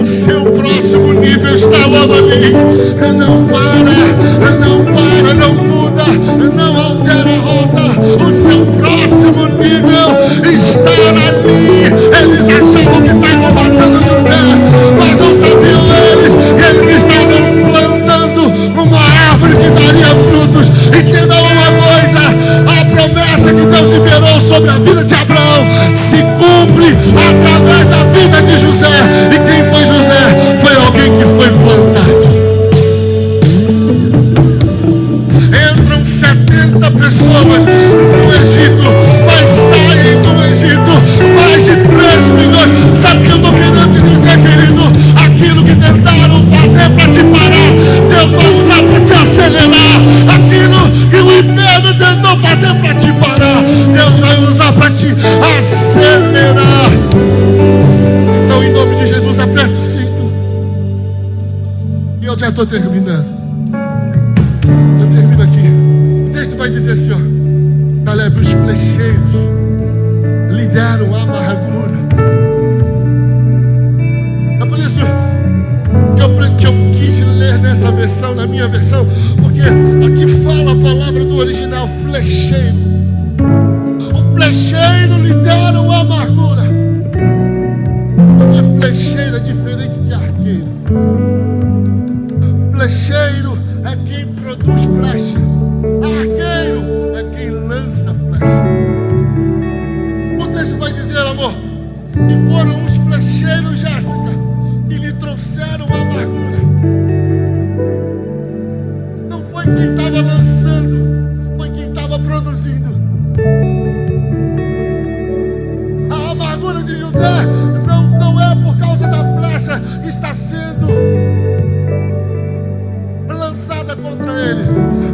O seu próximo nível está logo ali. Não para, não muda, não altera a rota. O seu próximo nível está ali. Eles achavam que estavam matando José, mas não sabiam eles. Eles estavam plantando uma árvore que daria frutos. Entenda uma coisa: a promessa que Deus liberou sobre a vida de Abraão se cumpre através da vida de José. E quem foi José? Foi alguém que foi plantado. Entram 70 pessoas no Egito, mas saem do Egito mais de 3 milhões. Sabe o que eu estou querendo te dizer, querido? Aquilo que tentaram fazer para te parar, Deus vai usar para te acelerar. Aquilo que o inferno tentou fazer para te parar, Deus vai usar para te acelerar. Então, em nome de Jesus, aperta o cinto. E eu já estou terminando. Eu termino aqui. O texto vai dizer assim, ó: Caleb, os flecheiros lideram a amargura. É por isso que eu quis ler nessa versão, na minha versão, porque aqui fala a palavra do original, flecheiro. O flecheiro lidera a amargura. Porque flecheiro é diferente de arqueiro. Flecheiro é quem produz flecha. Arqueiro é quem lança flecha. O texto vai dizer, amor, que foram os flecheiros, Jéssica, que lhe trouxeram a amargura. Não foi quem estava lançando, foi quem estava produzindo. A amargura de José não é por causa da flecha que está sendo lançada contra ele.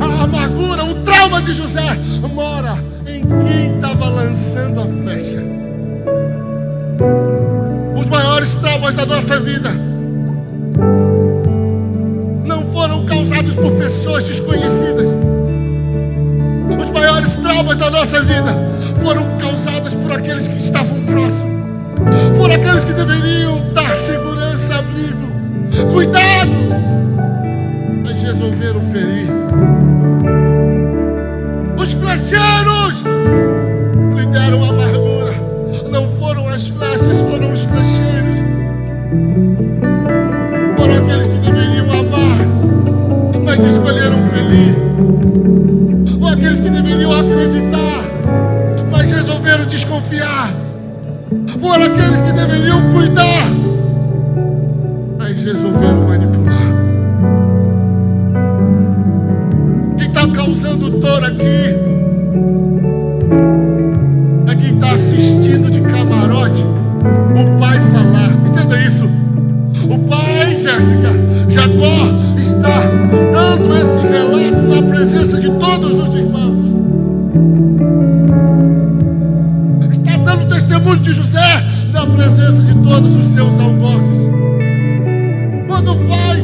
A amargura, o trauma de José mora em quem estava lançando a flecha. Os maiores traumas da nossa vida não foram causados por pessoas desconhecidas. Os maiores traumas da nossa vida foram causados por aqueles que estavam próximos, por aqueles que deveriam dar segurança, abrigo, cuidado, mas resolveram ferir. Os flecheiros lideram a amargura. Não foram as flechas, foram os flecheiros. Foram aqueles que deveriam amar, mas escolheram ferir. Foram aqueles que deveriam acreditar, mas resolveram desconfiar. Foram aqueles que deveriam cuidar, mas resolveram manipular. Quem está causando dor aqui é quem está assistindo de camarote o pai falar. Entenda isso. O pai, Jéssica, Jacó, está dando esse relato na presença de todos os irmãos. Está dando testemunho de José na presença de todos os seus algozes. Quando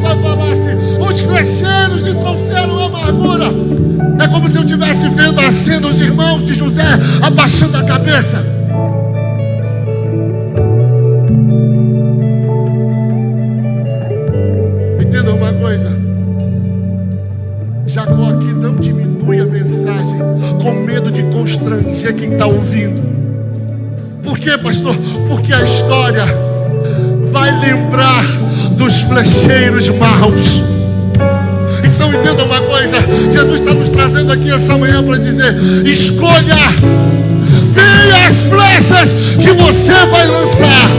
vai falar assim: os flecheiros lhe trouxeram amargura. É como se eu estivesse vendo a cena, os irmãos de José abaixando a cabeça. Entenda uma coisa: Jacó aqui não diminui a mensagem com medo de constranger quem está ouvindo. Por quê, pastor? Porque a história vai lembrar dos flecheiros maus. Então entenda uma coisa: Jesus está nos trazendo aqui essa manhã para dizer: escolha bem as flechas que você vai lançar.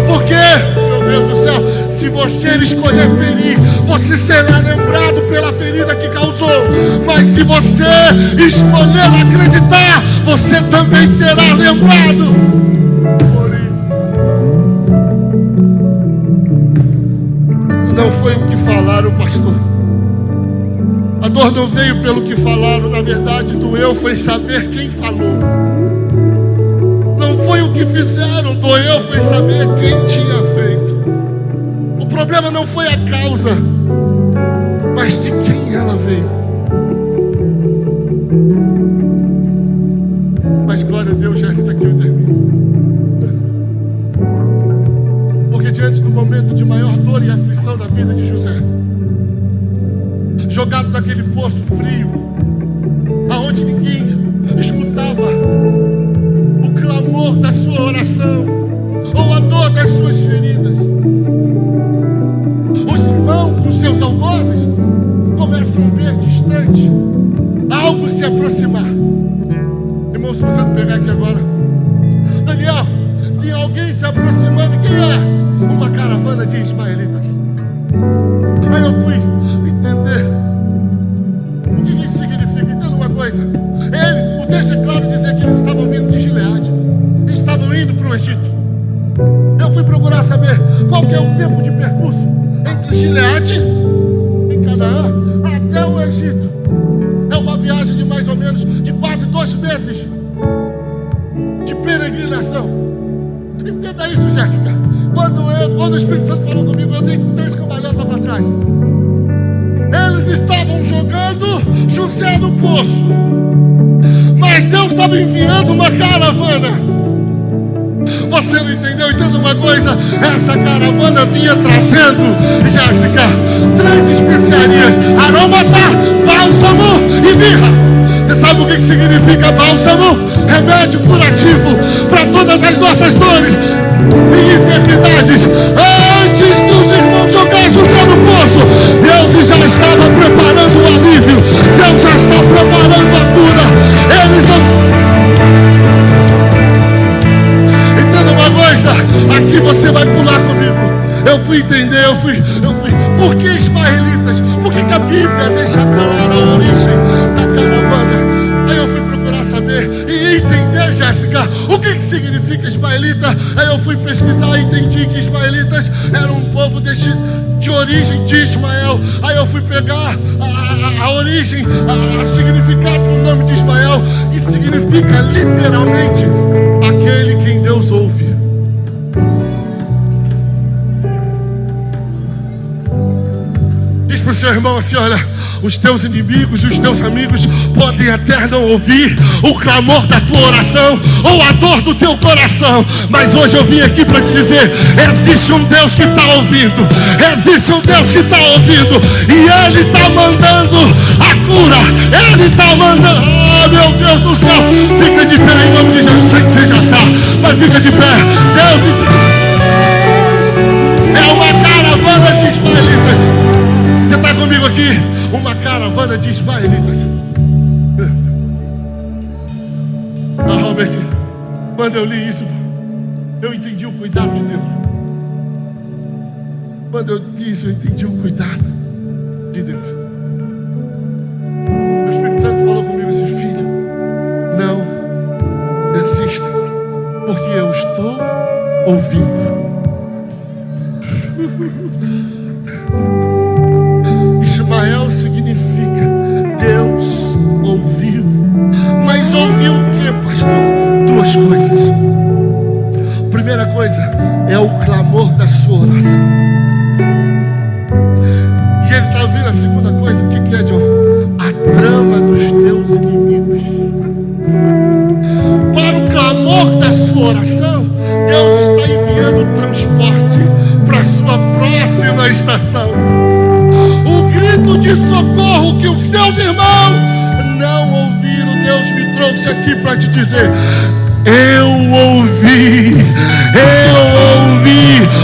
Porque, meu Deus do céu, se você escolher ferir, você será lembrado pela ferida que causou. Mas se você escolher acreditar, você também será lembrado. Por isso, não foi o que falaram, pastor. A dor não veio pelo que falaram. Na verdade, doeu foi saber quem falou. Não foi o que fizeram, doeu foi saber quem tinha feito. O problema não foi a causa, mas de quem ela veio. momento de maior dor e aflição da vida de José, jogado naquele poço frio, aonde ninguém escutava o clamor da sua oração ou a dor das suas feridas. Os irmãos, os seus algozes, começam a ver distante algo se aproximar. Irmão, se você não pegar aqui agora, Daniel, tem alguém se aproximando. Quem é? Uma caravana de ismaelitas. Aí eu fui entender o que isso significa. Entenda uma coisa: eles, o texto é claro dizer que eles estavam vindo de Gileade, eles estavam indo para o Egito. Eu fui procurar saber qual que é o tempo de percurso entre Gileade, em Canaã, até o Egito. É uma viagem de mais ou menos de quase 2 meses de peregrinação. Entenda isso, Jéssica. Quando o Espírito Santo falou comigo, eu dei 3 cambalhotas para trás. Eles estavam jogando José no poço, mas Deus estava enviando uma caravana. Você não entendeu? Entenda uma coisa: essa caravana vinha trazendo, Jéssica, 3 especiarias: aromatá, bálsamo e mirra. Você sabe o que significa bálsamo? Remédio curativo para todas as nossas dores e enfermidades. Antes dos irmãos jogar José no poço, Deus já estava preparando o alívio, Deus já está preparando a cura. Eles não... Aqui você vai pular comigo. Eu fui entender, eu fui. Por que ismaelitas? Por que a Bíblia deixa clara a origem da caravana? Aí eu fui procurar saber e entender, Jéssica, o que significa ismaelita. Aí eu fui pesquisar e entendi que ismaelitas eram um povo de origem de Ismael. Aí eu fui pegar a origem, o significado do nome de Ismael, e significa literalmente aquele quem Deus ouve. Diz para o seu irmão assim: olha, os teus inimigos e os teus amigos podem até não ouvir o clamor da tua oração ou a dor do teu coração, mas hoje eu vim aqui para te dizer: existe um Deus que está ouvindo, existe um Deus que está ouvindo, e Ele está mandando a cura, Ele está mandando. Oh, meu Deus do céu, fica de pé em nome de Jesus. Sei que você já está, mas fica de pé. Deus é uma caravana de ismaelitas. Você está comigo aqui? Uma caravana de ismaelitas. Robert, quando eu li isso, eu entendi o cuidado de Deus. Quando eu li isso, eu entendi o cuidado de Deus. O Espírito Santo falou comigo assim: filho, não desista, porque eu estou ouvindo. Ismael significa Deus ouviu. Mas ouviu o que, pastor? 2 coisas. Primeira coisa é o clamor da sua oração. E ele está ouvindo a segunda coisa. O que é, John? A trama dos teus inimigos. Para o clamor da sua oração, Deus está enviando transporte para a sua próxima estação. O grito de socorro que os seus irmãos não ouviram, Deus me trouxe aqui para te dizer: eu ouvi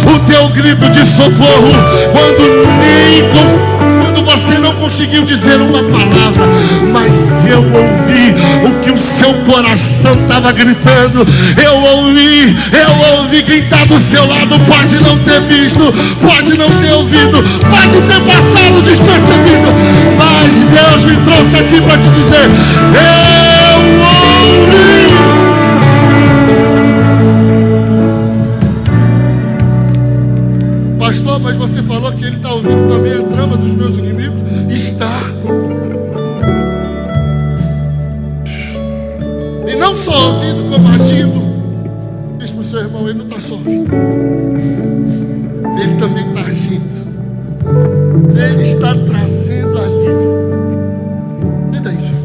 o teu grito de socorro quando você não conseguiu dizer uma palavra, mas eu ouvi o que o seu coração estava gritando. Eu ouvi. Quem está do seu lado pode não ter visto, pode não ter ouvido, pode ter passado despercebido, mas Deus me trouxe aqui para te dizer: eu ouvi. Pastor, mas você falou que Ele está ouvindo também a trama dos meus inimigos. Está. E não só ouvindo, como agindo. Diz para o seu irmão: ele não está só ouvindo, ele também está agindo. Ele está trazendo alívio. Entenda isso.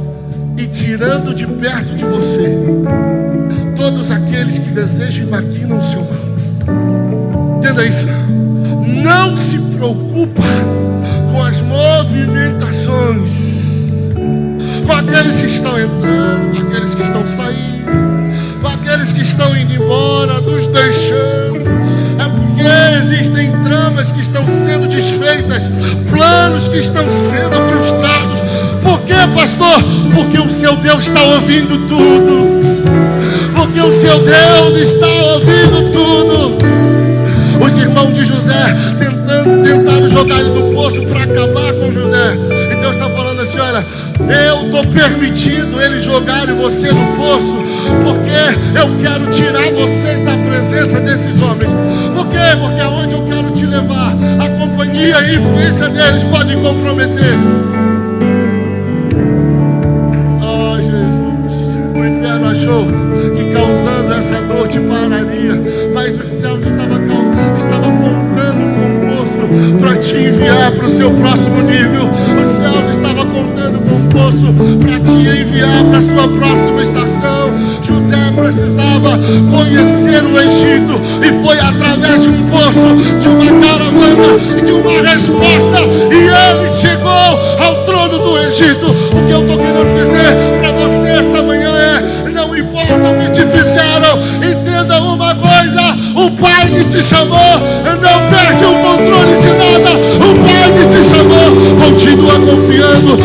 E tirando de perto de você todos aqueles que desejam e maquinam o seu mal. Entenda isso. não se preocupa com as movimentações, com aqueles que estão entrando, com aqueles que estão saindo, com aqueles que estão indo embora, nos deixando. É porque existem tramas que estão sendo desfeitas, planos que estão sendo frustrados. Por quê, pastor? Porque o seu Deus está ouvindo tudo. Porque o seu Deus está ouvindo tudo. Os irmãos de José tentaram jogar ele no poço para acabar com José. E Deus está falando assim: olha, eu estou permitindo eles jogarem você no poço, porque eu quero tirar vocês da presença desses homens. Por quê? Porque aonde eu quero te levar, a companhia e a influência deles pode comprometer. Oh, Jesus, o inferno achou que causando essa dor te pararia, mas os céus estavam contando com o poço para te enviar para o seu próximo nível. Os céus estavam contando com o poço para te enviar para a sua próxima estação. José precisava conhecer o Egito, e foi através de um poço, de uma caravana, de uma resposta, e ele chegou ao trono do Egito. O que eu estou querendo dizer para você essa manhã é: não importa o que te fizeram, entenda uma coisa: o Pai que te chamou não perde o controle de nada. O Pai que te chamou continua confiando,